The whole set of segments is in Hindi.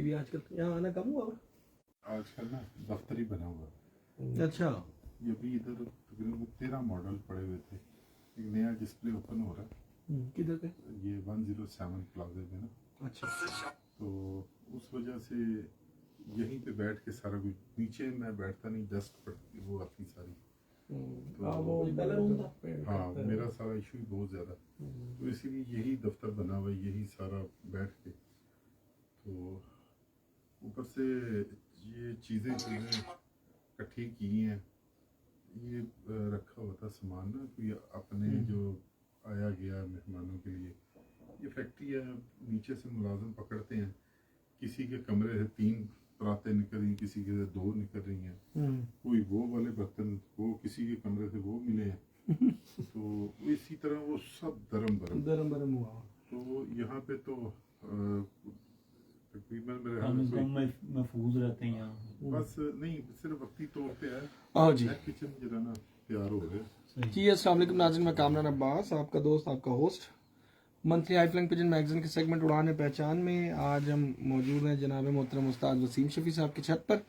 भी आजकल यहाँ आना कम हुआ? आजकल ना दफ्तर ही बना हुआ है। अच्छा, ये भी इधर तकरीबन 13 मॉडल पड़े हुए थे, एक नया डिस्प्ले ओपन हो रहा है। किधर पे? ये 107 प्लाजा में ना। अच्छा, तो उस वजह से यहीं पे बैठ के सारा कुछ, नीचे मैं बैठता नहीं, डस्ट पड़ती वो आती सारी। वो पहला रूम था। हाँ, मेरा सारा इशू ही बहुत ज़्यादा, तो इसीलिए यही दफ्तर बना हुआ है, यही सारा बैठ के। तो ऊपर से ये चीज़ें इकट्ठी की हैं, ये रखा हुआ था सामान ना, कोई अपने जो आया गया मेहमानों के लिए। ये फैक्ट्री है, नीचे से मुलाजिम पकड़ते हैं, किसी के कमरे से 3 परातें निकल रही, किसी के 2 निकल रही हैं, कोई वो वाले बर्तन, वो किसी के कमरे से वो मिले हैं। तो इसी तरह वो सब दरम बरम हुआ। तो यहाँ पे तो तकरीबन मेरे महफूज रहते हैं यहाँ। बस नहीं, सिर्फ वक्ती तौर पे है। जी किचन जो है ना तैयार हो रहे हैं। जी, अस्सलाम वालेकुम नाज़रीन, मैं कामरान अब्बास, आपका दोस्त, आपका host, monthly high flying pigeon magazine के सेगमेंट उड़ान पहचान में। आज हम मौजूद हैं जनाब मोहतरम उस्ताद वसीम शफी साहब की छत पर,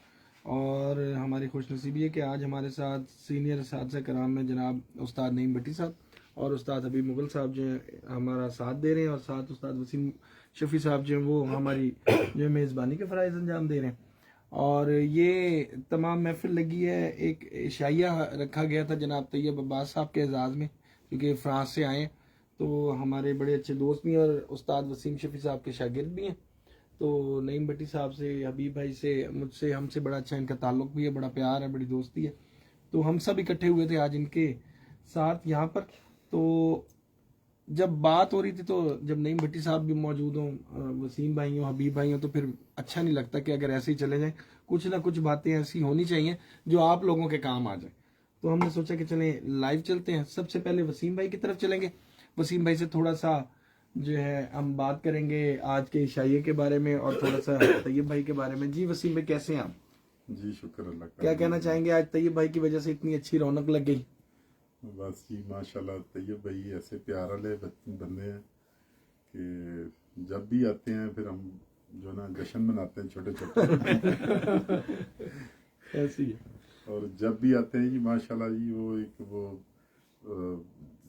और हमारी खुशनसीबी है कि आज हमारे साथ सीनियर असातिज़ा कराम में जनाब उस्ताद नईम भट्टी साहब और उस्ताद हबीब मुगल साहब जो हमारा साथ दे रहे हैं, और साथ उस्ताद वसीम शफी साहब जो वो हमारी जो मेज़बानी के फ़राइज़ अंजाम दे रहे हैं। और ये तमाम महफिल लगी है, एक इशाइया रखा गया था जनाब तैयब अब्बास साहब के एजाज़ में, क्योंकि फ़्रांस से आए, तो हमारे बड़े अच्छे दोस्त भी हैं और उस्ताद वसीम शफी साहब के शागिर्द भी हैं। तो नईम भट्टी साहब से, हबीब भाई से, मुझसे, हमसे बड़ा अच्छा इनका ताल्लुक़ भी है, बड़ा प्यार है, बड़ी दोस्ती है। तो हम सब इकट्ठे हुए थे आज इनके साथ यहाँ पर। तो जब बात हो रही थी, तो जब नईम भट्टी साहब भी मौजूद हों, वसीम भाई हों, हबीब भाई हों, तो फिर अच्छा नहीं लगता कि अगर ऐसे ही चले जाएं। कुछ ना कुछ बातें ऐसी होनी चाहिए जो आप लोगों के काम आ जाए। तो हमने सोचा कि चलें लाइव चलते हैं। सबसे पहले वसीम भाई की तरफ चलेंगे। वसीम भाई से थोड़ा सा जो है हम बात करेंगे आज के इशाइये के बारे में और थोड़ा सा तैयब भाई के बारे में। जी वसीम भाई, कैसे हैं आप? जी शुक्र अल्लाह का। क्या कहना चाहेंगे, आज तैयब भाई की वजह से इतनी अच्छी रौनक लग गई? बस जी माशाल्लाह, तैयब भाई ऐसे प्यार वाले बंदे हैं कि जब भी आते हैं फिर हम जो ना जश्न मनाते हैं छोटे छोटे। ऐसी है। और जब भी आते हैं जी माशाल्लाह जी, वो एक वो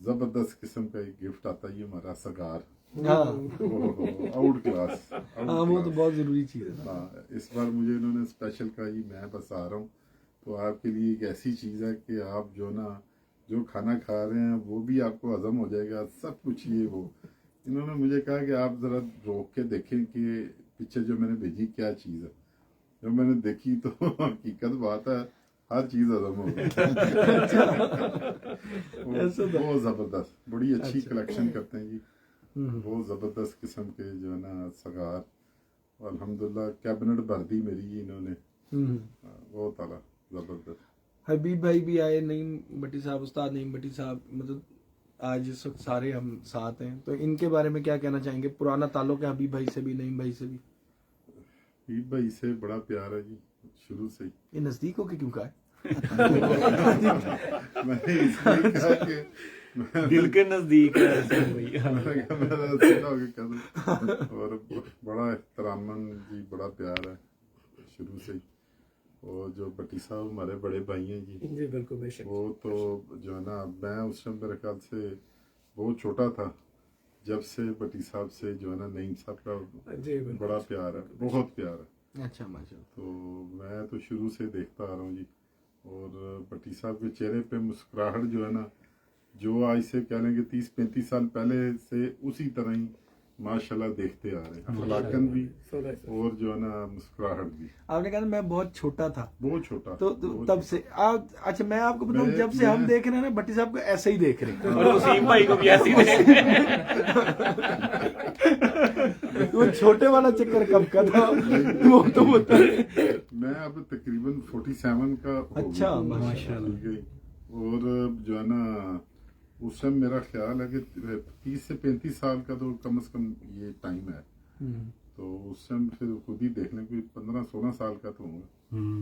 जबरदस्त किस्म का एक गिफ्ट आता है, ये हमारा सगार। Out class. हाँ, वो तो बहुत जरूरी चीज है। हाँ, इस बार मुझे इन्होंने स्पेशल कहा जी मैं बस आ रहा हूँ, तो आपके लिए एक ऐसी चीज़ है कि आप जो ना जो खाना खा रहे हैं वो भी आपको हजम हो जाएगा, सब कुछ। ये वो इन्होंने मुझे कहा कि आप ज़रा रोक के देखें कि पीछे जो मैंने भेजी क्या चीज़ है। जब मैंने देखी तो हकीकत बात है, हर चीज़ हजम हो गई। बहुत ज़बरदस्त, बड़ी अच्छी कलेक्शन करते हैं जी, बहुत ज़बरदस्त किस्म के जो है ना सगार। अल्हम्दुलिल्लाह कैबिनेट भर दी मेरी जी इन्होंने, बहुत आला ज़बरदस्त। हबीब भाई भी आए, नईम भट्टी साहब, उस्ताद नईम भट्टी साहब, मतलब आज इस वक्त सारे हम साथ हैं, तो इनके बारे में क्या कहना चाहेंगे? पुराना ताल्लुक है हबीब भाई से भी, नईम भाई से भी? हबीब भाई से बड़ा प्यार है जी शुरू से ही। ये नजदीक होके क्यों कहा है? मैंने इसलिए कहा कि दिल के नजदीक है और बड़ा एहतरामन जी, बड़ा प्यार है शुरू से ही। और जो भट्टी साहब हमारे बड़े भाई हैं जी, बिल्कुल बेशक। वो तो जो है ना, मैं उस टाइम मेरे ख्याल से बहुत छोटा था जब से भट्टी साहब से जो है ना नईम साहब का बड़ा प्यार है, बहुत प्यार है। अच्छा माशाल्लाह। तो मैं तो शुरू से देखता आ रहा हूँ जी, और भट्टी साहब के चेहरे पे मुस्कुराहट जो है ना, जो आज से कह लेंगे 30-35 साल पहले से उसी तरह ही माशाल्लाह देखते आ रहे हैं, अखलाकन भी और जो है ना मुस्कुराहट भी। आपने कहा मैं बहुत छोटा था, बहुत छोटा तो तब से आप, अच्छा मैं आपको बताऊं, जब से हम देख रहे हैं ना भट्टी साहब को ऐसे ही देख रहे हैं, और वसीम भाई को भी ऐसे ही देख रहे हैं। वो छोटे वाला चक्कर कब का था वो तो बताइए। मैं अब तकरीबन 47 का हो अच्छा गया, माशाल्लाह। और जो है ना उस टाइम मेरा ख्याल है कि 30 से 35 साल का तो कम से कम ये टाइम है। तो उस टाइम फिर खुद ही देख लें, कोई 15-16 साल का तो होगा।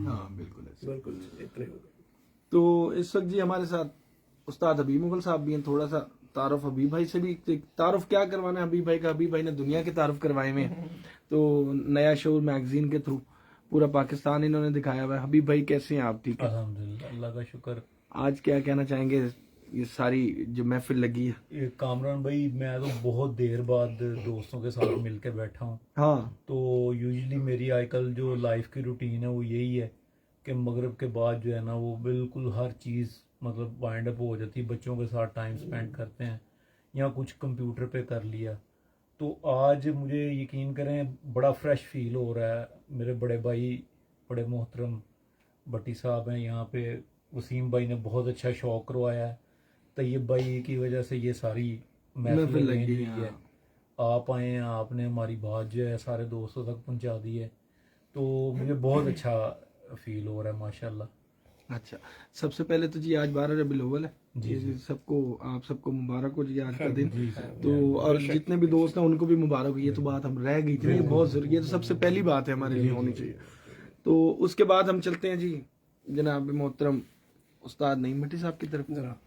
हाँ बिल्कुल बिल्कुल। तो इस वक्त जी हमारे साथ उस्ताद हबीब मुगल साहब भी हैं, थोड़ा सा तारुफ हबीब भाई से भी, तारुफ क्या करवाना है हबीब भाई का, हबीब भाई ने दुनिया के तारुफ करवाए हुए हैं। तो नया शो मैगजीन के थ्रू पूरा पाकिस्तान इन्होंने दिखाया हुआ है। हबीब भाई कैसे हैं आप? ठीक है, अल्हम्दुलिल्लाह, अल्लाह का शुक्र। आज क्या कहना चाहेंगे, ये सारी जो महफिल लगी है? ये कामरान भाई, मैं तो बहुत देर बाद दोस्तों के साथ मिलकर बैठा हूँ। हाँ, तो यूजुअली मेरी आजकल जो लाइफ की रूटीन है वो यही है कि मगरिब के बाद जो है ना वो बिल्कुल हर चीज़ मतलब वाइंड अप हो जाती है, बच्चों के साथ टाइम स्पेंड करते हैं या कुछ कंप्यूटर पे कर लिया। तो आज मुझे यकीन करें बड़ा फ्रेश फील हो रहा है। मेरे बड़े भाई बड़े मोहतरम भट्टी साहब हैं यहाँ पे, वसीम भाई ने बहुत अच्छा शौक करवाया है, तैयब भाई की वजह से ये सारी महफिल महफिल लगी लगी है। है। आप आए हैं, आपने हमारी बात जो है सारे दोस्तों तक पहुंचा दी है, तो मुझे बहुत अच्छा फील हो रहा है माशाल्लाह। अच्छा, सबसे पहले तो जी आज 12 रबीउल अव्वल है जी, ये जी। सबको, आप सबको मुबारक हो जी आज का दिन। जी, तो और जितने भी दोस्त हैं उनको भी मुबारक हो। ये तो बात हम रह गई थी, ये बहुत जरूरी, ये तो सबसे पहली बात है हमारे लिए होनी चाहिए। तो उसके बाद हम चलते हैं जी जनाब मोहतरम उस्ताद नईम भट्टी साहब की तरफ।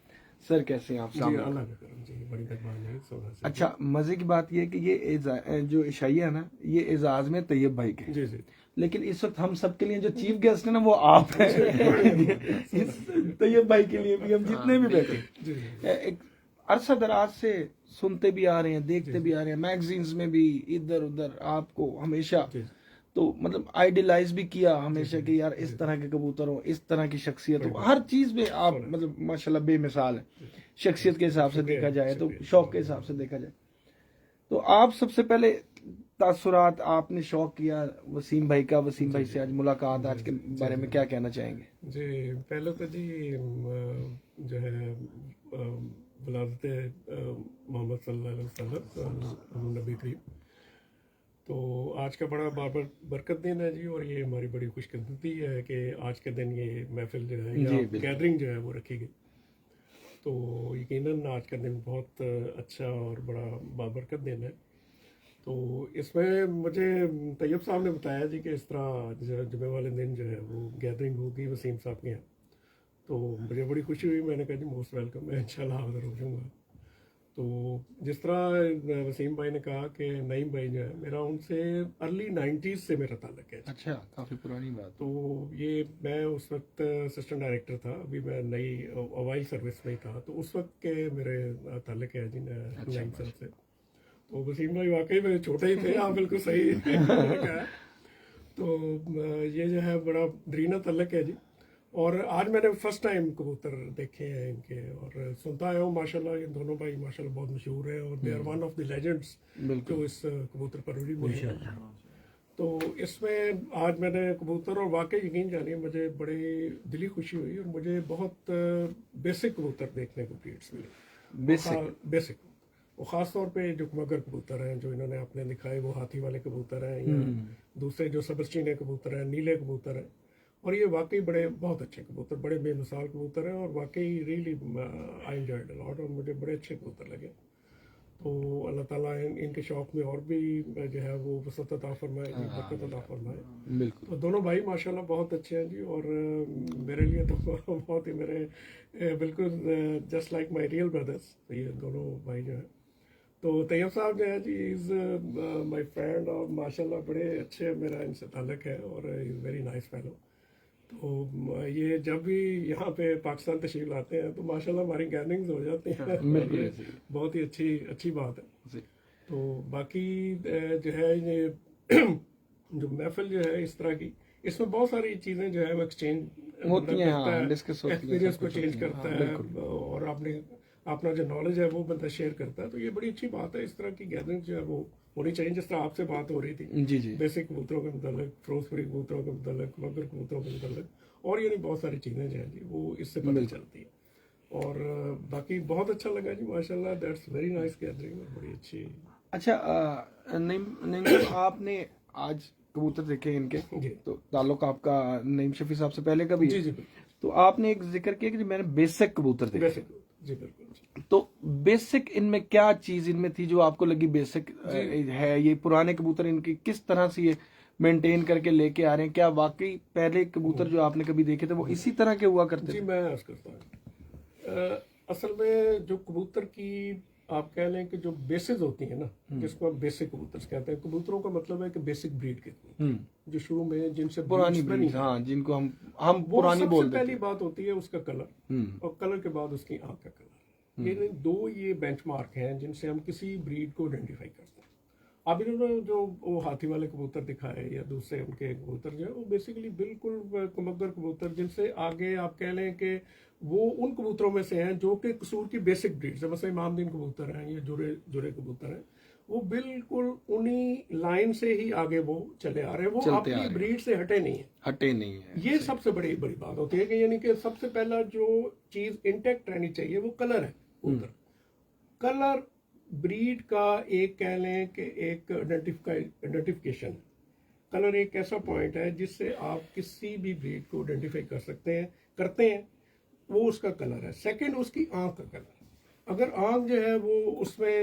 सर कैसे हैं आप? जी, सामने। अल्लाह का करम जी, बड़ी मेहरबानी है सोना से। अच्छा, मजे की बात ये है कि ये जो इशाइया है ना, ये एजाज में तैयब भाई के, जी जी लेकिन इस वक्त हम सबके लिए जो चीफ गेस्ट है ना वो आप हैं। इस तैयब भाई के लिए भी हम जितने भी बैठे जी जी एक अरसा दराज से सुनते भी आ रहे हैं, देखते भी आ रहे हैं, मैगजीन्स में भी इधर उधर आपको हमेशा, जी। तो मतलब आइडियलाइज भी किया हमेशा कि यार इस तरह के कबूतर हो, इस तरह की शख्सियत हो, हर चीज में आप मतलब माशाल्लाह बेमिसाल है। शख्सियत के हिसाब से देखा जाए तो, शौक के हिसाब से देखा जाए तो आप सबसे पहले तासुरात, आपने शौक किया वसीम भाई का, वसीम भाई से आज मुलाकात, आज के बारे में क्या कहना चाहेंगे? जी, पहले तो जी जो है वलादत मोहम्मद सल्लल्लाहु अलैहि वसल्लम नबी करीम, तो आज का बड़ा बाबर बरकत दिन है जी, और ये हमारी बड़ी खुशकिस्मती है कि आज के दिन ये महफिल जो है या गैदरिंग जो है वो रखी गई। तो यकीनन आज का दिन बहुत अच्छा और बड़ा बाबरकत दिन है। तो इसमें मुझे तैयब साहब ने बताया जी कि इस तरह जुमे वाले दिन जो है वो गैदरिंग होगी वसीम साहब के यहाँ, तो मुझे बड़ी खुशी हुई। मैंने कहा जी मोस्ट वेलकम, मैं इंशाल्लाह हाज़िर हो जाऊँगा। तो जिस तरह वसीम भाई ने कहा कि नईम भाई जो है मेरा उनसे अर्ली 90s से मेरा ताल्लुक है। अच्छा, काफी पुरानी बात। तो ये मैं उस वक्त असिस्टेंट डायरेक्टर था, अभी मैं नई हवाई सर्विस में ही था, तो उस वक्त के मेरे ताल्लुक है जी नईम साहब से। तो वसीम भाई वाकई में छोटे ही थे, आप बिल्कुल सही कहा। तो ये जो है बड़ा दरीना ताल्लुक है जी। और आज मैंने फर्स्ट टाइम कबूतर देखे हैं इनके, और सुनता आया हूँ माशाल्लाह ये दोनों भाई माशाल्लाह बहुत मशहूर हैं, और they are one of the legends जो इस कबूतर परवरी में हैं। तो इसमें आज मैंने कबूतर, और वाकई यकीन जानिए मुझे बड़ी दिली खुशी हुई, और मुझे बहुत बेसिक कबूतर देखने को ब्रीड्स मिले। बेसिक वो ख़ास तौर पे जो मगर कबूतर हैं जो इन्होंने आपने दिखाए, वो हाथी वाले कबूतर हैं, या दूसरे जो सबरचीने कबूतर हैं, नीले कबूतर हैं, और ये वाकई बड़े बहुत अच्छे कबूतर, बड़े बेमिसाल कबूतर हैं, और वाकई really I enjoyed a lot, और मुझे बड़े अच्छे कबूतर लगे। तो अल्लाह ताला इनके शौक में और भी जो है वो वसअत अता फरमाए, बरकत अता फरमाए। बिल्कुल। तो दोनों भाई माशाल्लाह बहुत अच्छे हैं जी, और मेरे लिए तो बहुत ही मेरे बिल्कुल just like my real brothers, तो ये दोनों भाई जो हैं। तो तैयब साहब जो है जी इज़ माय फ्रेंड, और माशाल्लाह बड़े अच्छे मेरा इनसे ताल्लुक है, और इज़ वेरी नाइस फेलो। तो ये जब भी यहाँ पे पाकिस्तान तशरीफ लाते हैं तो माशाल्लाह हमारी गैदरिंग्स हो जाती हैं, ये बहुत ही अच्छी बात है। तो बाकी जो है ये जो महफिल जो है इस तरह की, इसमें बहुत सारी चीज़ें जो है वो एक्सचेंज होती हैं, डिस्कस होती हैं, एक्सपीरियंस को चेंज करता है, और अपना जो नॉलेज है वो बंदा शेयर करता है। तो ये बड़ी अच्छी बात है, इस तरह की गैदरिंग जो है वो होनी चाहिए। जिस तरह आपसे बात हो रही थी जी जी, बेसिक कबूतरों के मतलब, फ्रोजपुरी कबूतरों के मतलब, मगर कबूतरों के मतलब, और ये नहीं बहुत सारी चीज़ें जो हैं जी वो इससे पता चलती है। और बाकी बहुत अच्छा लगा जी माशाल्लाह, दैट्स वेरी नाइस गैदरिंग, बड़ी अच्छी। अच्छा नईम आपने आज कबूतर देखे इनके, तो ताल्लुक आपका नईम शफी साहब से पहले का भी जी जी तो आपने एक जिक्र किया कि मैंने बेसिक कबूतर देखे। बेसिक जी बिल्कुल। तो बेसिक इनमें क्या चीज इनमें थी जो आपको लगी बेसिक है? ये पुराने कबूतर इनकी किस तरह से ये मेंटेन करके लेके आ रहे हैं? क्या वाकई पहले कबूतर जो आपने कभी देखे थे वो इसी तरह के हुआ करते जी थे? मैं अर्ज करता हूँ, असल में जो कबूतर की आप कह लें कि जो बेसिस होती है ना, जिसको हम बेसिक कबूतर कहते हैं, कबूतरों का मतलब है कि बेसिक ब्रीड के कबूतर जो शुरू में जिनसे पुरानी breeds बनी ब्रीड, हाँ, जिनको हम वो पुरानी सबसे बोल पहली देते बात होती है उसका कलर, हैं। और कलर के बाद उसकी आंख का कलर। ये दो ये बेंचमार्क हैं जिनसे हम किसी ब्रीड को आइडेंटिफाई करते हैं। अब इन्होंने जो वो हाथी वाले कबूतर दिखाए या दूसरे उनके कबूतर जो है वो बेसिकली बिल्कुल कमगर कबूतर, जिनसे आगे आप कह लें कि वो उन कबूतरों में से हैं जो कि कसूर की बेसिक ब्रीड है। जैसे इमामदीन कबूतर हैं या जुरे कबूतर हैं, वो बिल्कुल उन्हीं लाइन से ही आगे वो चले आ रहे हैं, वो चलते आ अपनी रहे हैं। ब्रीड से हटे नहीं है। हटे नहीं है। ये सबसे बड़ी बड़ी बात होती है कि यानी कि सबसे पहला जो चीज इंटेक्ट रहनी चाहिए वो कलर है। कबूतर कलर ब्रीड का एक कह लें कि एक आइडेंटिफिकेशन। कलर एक ऐसा पॉइंट है जिससे आप किसी भी ब्रीड को आइडेंटिफाई करते हैं, वो उसका कलर है। सेकंड उसकी आंख का कलर। अगर आंख जो है वो उसमें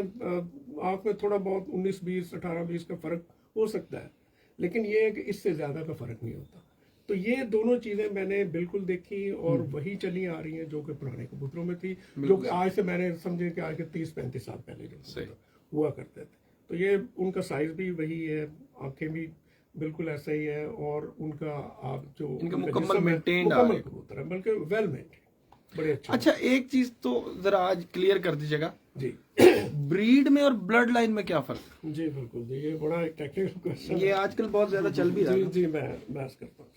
आंख में थोड़ा बहुत 19-20 18-20 का फर्क हो सकता है, लेकिन ये है कि इससे ज्यादा का फर्क नहीं होता। तो ये दोनों चीजें मैंने बिल्कुल देखी और वही चली आ रही हैं जो कि पुराने कबूतरों में थी, जो कि आज से मैंने समझे कि आज के 30-35 साल पहले जो कबूतर हुआ करते थे। तो ये उनका साइज भी वही है, आंखें भी बिल्कुल ऐसा ही है, और उनका आप जो इनका उनका मुकम्मल जिस्म है, maintained आ मुकम्मल रहे हैं। कबूतर है, बल्कि वेल मेंटेन, बड़े अच्छे। अच्छा, एक चीज तो जरा आज क्लियर कर दीजिएगा, जी ब्रीड में और ब्लड लाइन में क्या फर्क जी बिल्कुल जी, ये बड़ा एक टेक्निकल क्वेश्चन है? ये आजकल बहुत ज्यादा चल भी रहा जी है। जी मैं बहस करता हूँ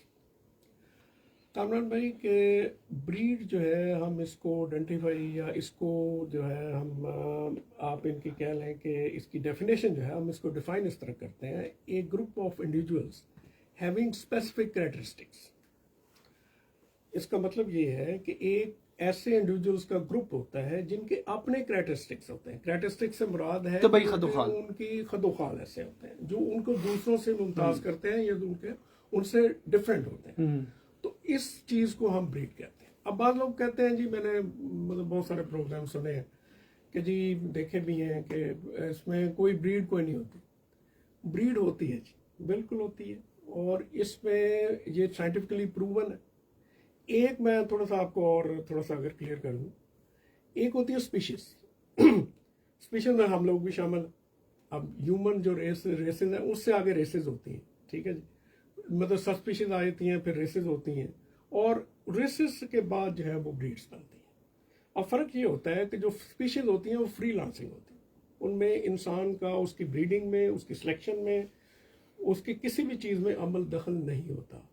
कामरान भाई के ब्रीड जो है हम इसको आइडेंटिफाई या इसको जो है हम आप इनकी कह लें कि इसकी डेफिनेशन जो है हम इसको डिफाइन इस तरह करते हैं, a group of individuals having specific characteristics. इसका मतलब ये है कि एक ऐसे इंडिविजुअल्स का ग्रुप होता है जिनके अपने कैरेक्टरिस्टिक्स होते हैं। कैरेक्टरिस्टिक्स से मुराद है तो भाई कि खदोखाल। उनकी खदोखाल ऐसे होते हैं जो उनको दूसरों से मुमताज करते हैं या उनसे डिफरेंट होते हैं। तो इस चीज को हम ब्रीड कहते हैं। अब बाद लोग कहते हैं जी, मैंने मतलब बहुत सारे प्रोग्राम सुने हैं कि जी देखे भी हैं कि इसमें कोई ब्रीड कोई नहीं होती। ब्रीड होती है जी, बिल्कुल होती है, और इसमें ये साइंटिफिकली प्रूवन है। एक मैं थोड़ा सा आपको और थोड़ा सा अगर क्लियर कर दूं, एक होती है स्पीशीज। स्पीशीज में हम लोग भी शामिल हैं। अब ह्यूमन जो रेसेस हैं उससे आगे रेसेस होती हैं, ठीक है जी, मतलब सब स्पीशीज आ जाती हैं, फिर रेसेस होती हैं, और रेसेस के बाद जो है वो ब्रीड्स बनती हैं। अब फर्क ये होता है कि जो स्पीशीज होती हैं वो फ्री लांसिंग होती हैं, उनमें इंसान का उसकी ब्रीडिंग में, उसकी सिलेक्शन में, उसकी किसी भी चीज में अमल दखल नहीं होता।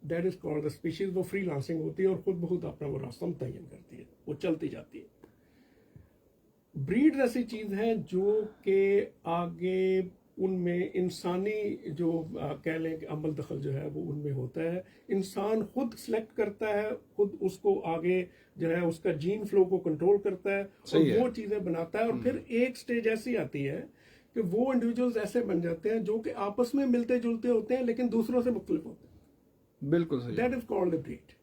That is called the species. वो फ्री लांसिंग होती है और खुद बहुत अपना वो रास्ता मुतय्यन करती है, वो चलती जाती है। ब्रीड ऐसी चीज है जो कि आगे उनमें इंसानी जो कह लें कि अमल दखल जो है वो उनमें होता है। इंसान खुद सिलेक्ट करता है, खुद उसको आगे जो है उसका जीन फ्लो को कंट्रोल करता है और वो चीजें बनाता है। और फिर एक स्टेज ऐसी आती है कि वो इंडिविजुअल्स ऐसे बन जाते हैं जो कि आपस में मिलते जुलते होते हैं लेकिन दूसरों से मुख्तलिफ होते हैं। बिल्कुल सही। That is called the breed.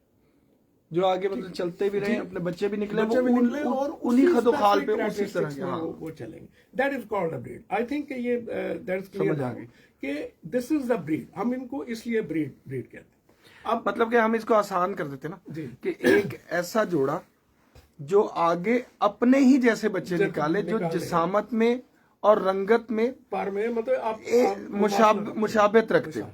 जो आगे मतलब चलते भी रहे, अपने बच्चे भी निकले, बच्चे भी निकले और उन्हीं खदोखाल पे specific उसी तरह characteristics के। में हाँ, वो चलेंगे। That is called a breed. I think ये दैट इज क्लियर समझ आ गई कि दिस इज द ब्रीड। हम इनको इसलिए ब्रीड कहते हैं। अब मतलब कि हम इसको आसान कर देते ना जी। कि एक ऐसा जोड़ा जो आगे अपने ही जैसे बच्चे निकाले, जो जिसामत में और रंगत में पर में मतलब आप मुशाबत रखते हो।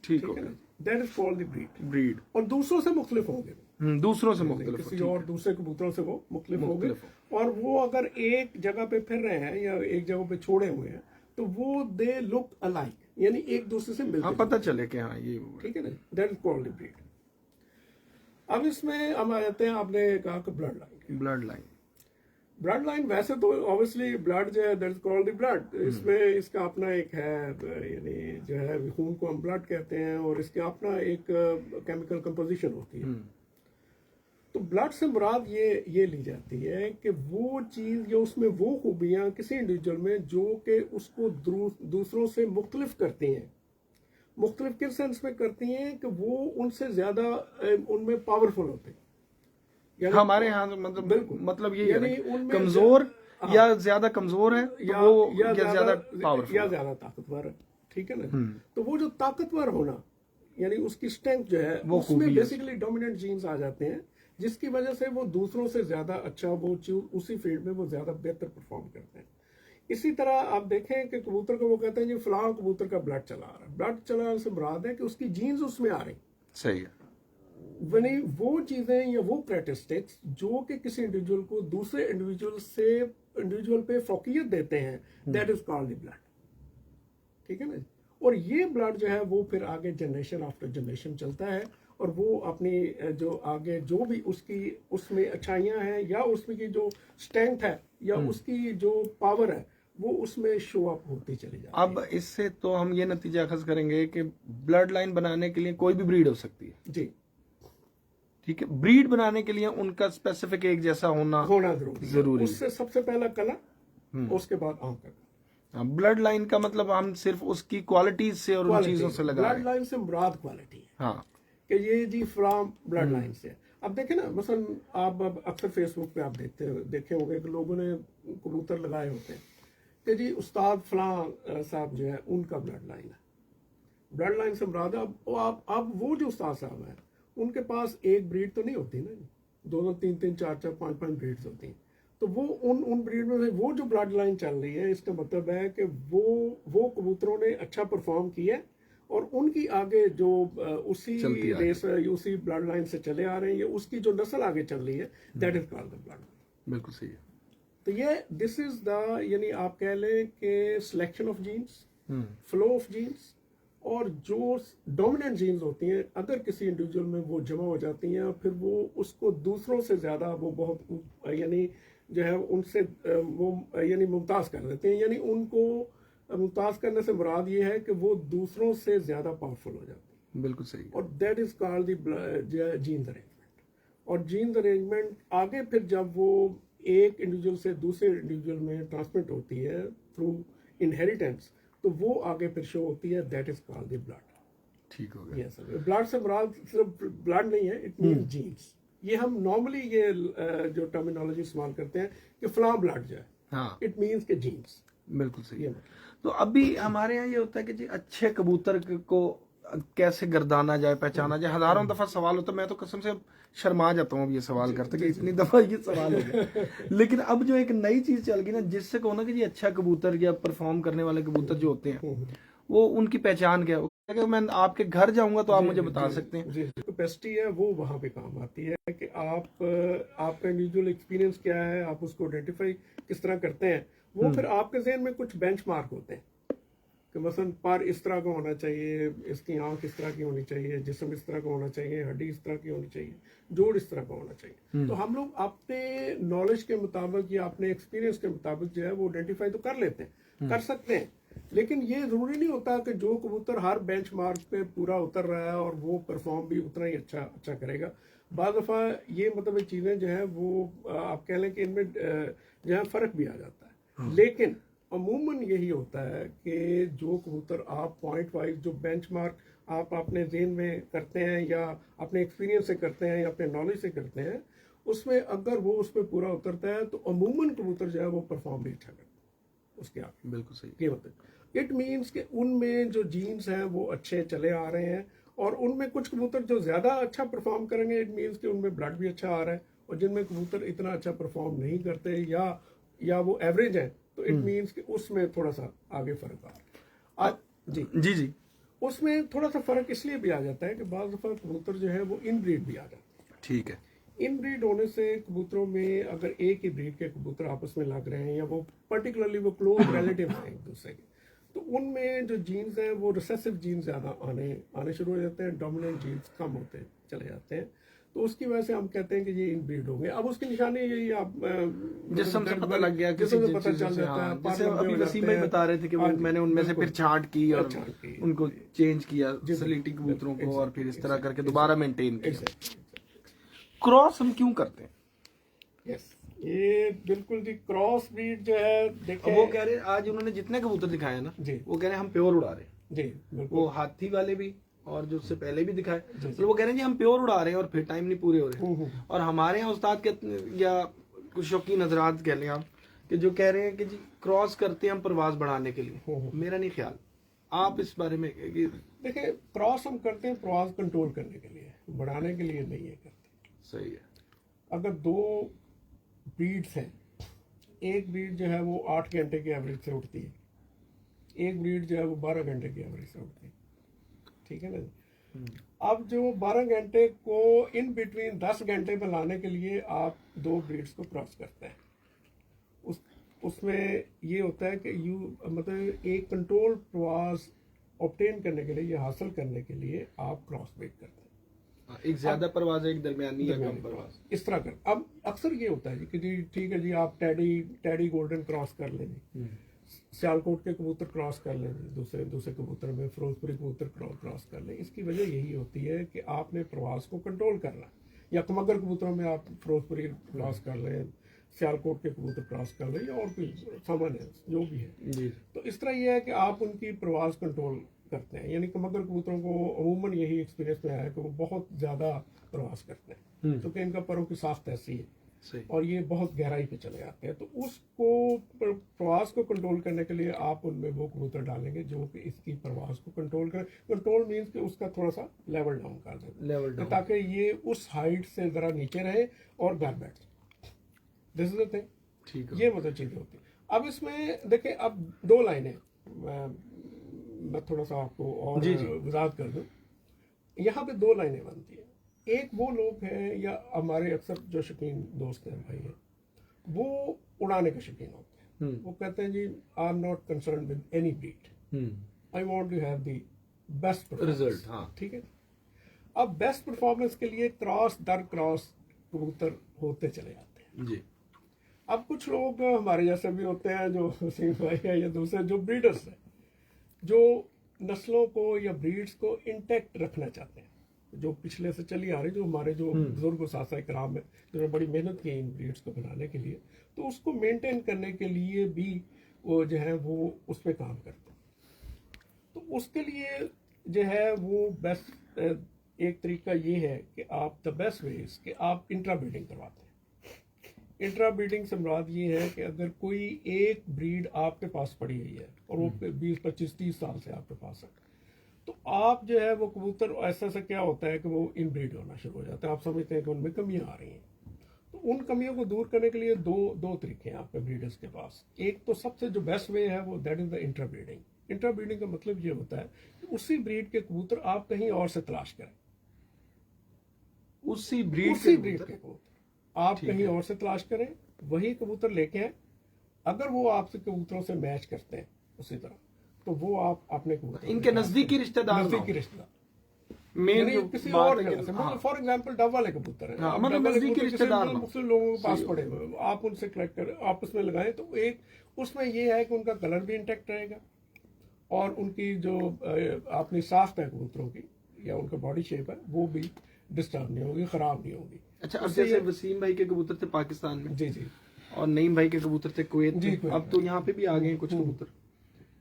ठीक हो गया, that is called the breed. और दूसरों से मुख्तलिफ होंगे, दूसरों से मुख्तलिफ किसी और दूसरे कबूतरों से वो मुख्तलिफ होंगे। और वो अगर एक जगह पे फिर रहे हैं या एक जगह पे छोड़े हुए हैं तो वो दे लुक अलाइक, यानी एक दूसरे से मिलते हाँ, पता चले कि हाँ ये ठीक है ना, दैट इज कॉल्ड ब्रीड। अब इसमें हम आ जाते हैं, आपने कहा कि ब्लड लाइन। ब्लड लाइन वैसे तो ऑब्वियसली ब्लड जो है that is called the blood. इसमें इसका अपना एक है, यानी जो है खून को हम ब्लड कहते हैं और इसका अपना एक केमिकल कंपोजिशन होती है। तो ब्लड से मुराद ये ली जाती है कि वो चीज या उसमें वो खूबियां किसी इंडिविजुअल में जो कि उसको दूसरों से मुख्तलिफ करती हैं। मुख्तलिफ किस सेंस में करती हैं कि वो उनसे ज्यादा उनमें पावरफुल होते हैं। हमारे यहाँ मतलब ये है कमजोर या ज्यादा कमजोर है तो वो या ज्यादा पावरफुल या ज्यादा ताकतवर है, ठीक है ना। तो वो जो ताकतवर होना यानी उसकी स्ट्रेंथ जो है उसमें बेसिकली डोमिनेंट जीन्स आ जाते हैं, जिसकी वजह से वो दूसरों से ज्यादा अच्छा वो चीज उसी फील्ड में वो ज्यादा बेहतर परफॉर्म करते हैं। इसी तरह आप देखें कि कबूतर को वो कहते हैं जी फलां कबूतर का ब्लड चला आ रहा है। ब्लड चलाने से मुराद है कि उसकी जीन्स उसमें आ रही, सही है। यानी वो चीजें या वो कैरेक्टरिस्टिक्स जो कि किसी इंडिविजुअल को दूसरे इंडिविजुअल पे फोकियत देते हैं, that is called the blood. ठीक है ना। और ये ब्लड जो है वो फिर आगे जनरेशन आफ्टर जनरेशन चलता है, और वो अपनी जो आगे जो भी उसकी उसमें अच्छाइयां हैं या उसमें की जो स्ट्रेंथ है या उसकी जो पावर है वो उसमें शो अप होती चली जाती है। अब इससे तो हम ये नतीजा अखज़ करेंगे कि ब्लड लाइन बनाने के लिए कोई भी ब्रीड हो सकती है। जी, ठीक है। ब्रीड बनाने के लिए उनका स्पेसिफिक एक जैसा होना जरूरी है। उससे सबसे पहला कलर, उसके बाद आंख का कलर। ब्लड लाइन का मतलब हम सिर्फ उसकी क्वालिटीज से और उन चीजों से लगा ब्लड लाइन से मुराद क्वालिटी है। हाँ, कि ये जी फ्रॉम ब्लड लाइन से। अब देखें ना, मसलन आप अब अक्सर फेसबुक पे आप देखे होंगे कि लोगों ने कबूतर लगाए होते हैं कि जी उस्ताद फलां साहब जो है उनका ब्लड लाइन है। ब्लड लाइन से मुराद है अब वो जो उस्ताद साहब हैं उनके पास एक ब्रीड तो नहीं होती ना, 2 3 3 4 4 5 5 ब्रीड्स होती हैं। तो वो उन ब्रीड में से वो जो ब्लड लाइन चल रही है, इसका मतलब है कि वो कबूतरों ने अच्छा परफॉर्म किया है और उनकी आगे जो उसी रेस उसी ब्लड लाइन से चले आ रहे हैं, या उसकी जो नस्ल आगे चल रही है, that is called the blood. बिल्कुल सही है। तो ये दिस इज द, यानी आप कह लें कि selection of genes, flow of genes, और जो डोमिनेंट जीन्स होती हैं अगर किसी इंडिविजुअल में वो जमा हो जाती हैं, फिर वो उसको दूसरों से ज्यादा वो बहुत यानी जो है उनसे वो यानी मुमताज कर देते हैं। यानी उनको मुमताज करने से मुराद ये है कि वो दूसरों से ज्यादा पावरफुल हो जाती है। बिल्कुल सही। और that is called the genes arrangement. और जीन्स अरेंजमेंट आगे फिर जब वो एक इंडिविजुअल से दूसरे इंडिविजुअल में ट्रांसमिट होती है थ्रू इनहेरिटेंस, तो वो आगे फिर शो होती है, that is called the blood. ठीक हो गया। Yes sir. ब्लड से मुराद सिर्फ ब्लड नहीं है, इट मींस जीन्स। ये हम नॉर्मली ये जो टर्मिनोलॉजी इस्तेमाल करते हैं कि फलां ब्लड जो है, हाँ, इट मींस के जीन्स। बिल्कुल सही। ये तो अभी हमारे यहाँ ये होता है कि जी अच्छे कबूतर को कैसे गर्दाना जाए, पहचाना जाए। हजारों दफा सवाल होता है, मैं तो कसम से शर्मा जाता हूँ अब ये सवाल करते कि इतनी दफा ये सवाल हो गया। लेकिन अब जो एक नई चीज चल गई ना, जिससे कहो ना कि जी अच्छा कबूतर या परफॉर्म करने वाले कबूतर जो होते हैं वो उनकी पहचान क्या है। अगर मैं आपके घर जाऊंगा तो आप मुझे बता सकते हैं। जी, कैपेसिटी है वो वहां पे काम आती है कि आपका इंडिविजुअल एक्सपीरियंस क्या है, आप उसको आइडेंटिफाई किस तरह करते हैं। वो फिर आपके ज़हन में कुछ बेंचमार्क होते हैं कि मसलन पर इस तरह का होना चाहिए, इसकी आंख इस तरह की होनी चाहिए, जिस्म इस तरह का होना चाहिए, हड्डी इस तरह की होनी चाहिए, जोड़ इस तरह का होना चाहिए। तो हम लोग अपने नॉलेज के मुताबिक या अपने एक्सपीरियंस के मुताबिक जो है वो आइडेंटिफाई तो कर लेते हैं, कर सकते हैं। लेकिन ये जरूरी नहीं होता कि जो कबूतर हर बेंचमार्क पे पूरा उतर रहा है और वो परफॉर्म भी उतना ही अच्छा करेगा। बाज़ दफ़ा ये मतलब ये चीज़ें जो है वो आप कह लें कि इनमें जो है फ़र्क भी आ जाता है। लेकिन अमूमन यही होता है कि जो कबूतर आप पॉइंट वाइज जो बेंचमार्क आप अपने ज़हन में करते हैं या अपने एक्सपीरियंस से करते हैं या अपने नॉलेज से करते हैं, उसमें अगर वो उस पर पूरा उतरता है तो अमूमन कबूतर जो है वो परफॉर्म भी अच्छा करता है उसके आगे। बिल्कुल सही। ये मतलब इट मीन्स कि उनमें जो जीन्स हैं वो अच्छे चले आ रहे हैं, और उनमें कुछ कबूतर जो ज्यादा अच्छा परफॉर्म करेंगे, इट मीन्स कि उनमें ब्लड भी अच्छा आ रहा है। और जिनमें कबूतर इतना अच्छा परफॉर्म नहीं करते या वो एवरेज है, तो इट मीन्स कि उसमें थोड़ा सा आगे फर्क आ रहा है। जी जी जी, उसमें थोड़ा सा फर्क इसलिए भी आ जाता है कि बाज़ दफ़ा कबूतर जो है वो इनब्रीड भी आ जाते हैं। ठीक है। इनब्रीड होने से कबूतरों में अगर एक ही ब्रीड के कबूतर आपस में लग रहे हैं या वो पर्टिकुलरली वो क्लोज रिलेटिव हैं एक दूसरे के, तो उनमें जो जीन्स हैं वो रिसेसिव जीन्स ज़्यादा आने शुरू हो जाते हैं, डोमिनेंट जीन्स कम होते चले जाते हैं। तो उसकी वजह से हम कहते हैं कि ये इनब्रीड हो गए। अब उसकी निशानी यही आप जिस्म से पता लग गया, किसी से पता चल जाता है। जैसे अभी वसीम भाई बता रहे थे कि वो मैंने उनमें से फिर छांट की और उनको चेंज किया सलीटी कबूतरों को, और फिर इस तरह करके दोबारा मेंटेन किया। क्रॉस हम क्यों करते हैं? यस, ये बिल्कुल जी क्रॉस ब्रीड जो है देखिए, वो कह रहे हैं आज उन्होंने जितने कबूतर दिखाए ना जी, वो कह रहे हैं हम प्योर उड़ा रहे हैं जी, वो हाथी वाले भी और जो उससे पहले भी दिखाए, तो वो कह रहे हैं जी हम प्योर उड़ा रहे हैं और फिर टाइम नहीं पूरे हो रहे। और हमारे यहाँ उस्ताद के या कुछ शौकीन हजरात कह लें आप कि जो कह रहे हैं कि जी क्रॉस करते हैं हम परवाज बढ़ाने के लिए। मेरा नहीं ख्याल, आप इस बारे में देखिए क्रॉस हम करते हैं परवाज कंट्रोल करने के लिए, बढ़ाने के लिए नहीं है करते। सही है। अगर 2 ब्रीड्स हैं, एक ब्रीड जो है वो 8 घंटे की एवरेज से उठती है, एक ब्रीड जो है वो 12 घंटे की एवरेज से उठती है, ठीक है ना जी। अब जो 12 घंटे को इन बिटवीन 10 घंटे में लाने के लिए आप 2 ब्रीड्स को क्रॉस करते हैं। उसमें ये होता है कि मतलब एक कंट्रोल प्रवास ऑब्टेन करने के लिए या हासिल करने के लिए आप क्रॉस ब्रीड करते हैं। एक ज्यादा परवाज है, एक दरमियानी या कम परवाज, इस तरह कर। अब अक्सर ये होता है जी कि जी ठीक है जी, आप टैडी गोल्डन क्रॉस कर लें जी, सियालकोट के कबूतर क्रॉस कर लें जी, दूसरे कबूतर में फिरोजपुरी कबूतर क्रॉस कर लें। इसकी वजह यही होती है कि आपने प्रवास को कंट्रोल करना है। या कमगर कबूतरों में आप फिरोजपुरी क्रॉस कर लें, सियालकोट के कबूतर क्रॉस कर लें, या और कोई सामान्य जो भी है जी। तो इस तरह यह है कि आप उनकी प्रवास कंट्रोल करते हैं। यानी कमगर कबूतरों को अमूमन यही एक्सपीरियंस में आया है कि वो बहुत ज़्यादा प्रवास करते हैं, क्योंकि इनका परों की साख्त ऐसी है सही। और ये बहुत गहराई पे चले जाते हैं। तो उसको प्रवास को कंट्रोल करने के लिए आप उनमें वो कबूतर डालेंगे जो कि इसकी प्रवास को कंट्रोल करें। कंट्रोल मीन्स कि उसका थोड़ा सा लेवल डाउन कर दें, लेवल डाउन, ताकि ये उस हाइट से ज़रा नीचे रहे और घर बैठ जाए। दिस इज द थिंग, ठीक है। ये मतलब चीज़ें होती हैं। अब इसमें देखें, अब 2 लाइनें मैं थोड़ा सा आपको और वजाहत कर दूं। यहाँ पे 2 लाइनें बनती हैं। एक वो लोग हैं या हमारे अक्सर जो शौकीन दोस्त हैं, भाई हैं, वो उड़ाने के शौकीन होते हैं। वो कहते हैं जी I am not concern with any breed, I want to have the best result. हाँ, ठीक है। अब बेस्ट परफॉर्मेंस के लिए क्रॉस दर क्रॉस कबूतर होते चले जाते हैं जी। अब कुछ लोग हमारे जैसे भी होते हैं, जो सिंह भाई है या दूसरे जो ब्रीडर्स हैं, जो नस्लों को या ब्रीड्स को इंटैक्ट रखना चाहते हैं, जो पिछले से चली आ रही, जो हमारे जो बुजुर्ग सासा कराम है, जिन्होंने बड़ी मेहनत की इन ब्रीड्स को बनाने के लिए, तो उसको मेंटेन करने के लिए भी वो जो है वो उस पर काम करते हैं। तो उसके लिए जो है वो बेस्ट एक तरीका ये है कि आप द बेस्ट वेज कि आप इंट्रा ब्रीडिंग करवाते हैं। इंट्रा ब्रीडिंग से मुराद ये है कि अगर कोई एक ब्रीड आपके पास पड़ी हुई है और वो 20, 25, 30 साल से आपके पास है, तो आप जो है वो कबूतर ऐसा क्या होता है कि वो इनब्रीड होना शुरू हो जाता है। आप समझते हैं कि उनमें कमियां आ रही हैं। तो उन कमियों को दूर करने के लिए दो तरीके हैं आपके ब्रीडर्स के पास। एक तो सबसे जो बेस्ट वे है वो that is the intra breeding. Intra breeding का मतलब ये होता है कि उसी ब्रीड के कबूतर आप कहीं और से तलाश करें, उसी ब्रीड के कबूतर आप कहीं और से तलाश करें, वही कबूतर लेके आए। अगर वो आपसे कबूतरों से मैच करते हैं उसी तरह, तो वो आप अपने कबूतर, इनके नजदीकी रिश्तेदार, मेन किसी और जगह, फॉर एग्जांपल डब वाले कबूतर हैं, मतलब नजदीकी रिश्तेदार मुस्लिम लोगों के पास पड़े हुए, आप उनसे कलेक्ट कर आपस में लगाएं, तो एक उसमें ये है कि उनका कलर भी इंटैक्ट रहेगा और उनकी जो अपनी साख्त है कबूतरों की या उनका बॉडी शेप है वो भी डिस्टर्ब नहीं होगी, खराब नहीं होगी। अच्छा, अब जैसे वसीम भाई के कबूतर थे पाकिस्तान में, जी जी, और नईम भाई के कबूतर थे कुवैत में, अब तो यहाँ पे भी आ गए हैं कुछ कबूतर,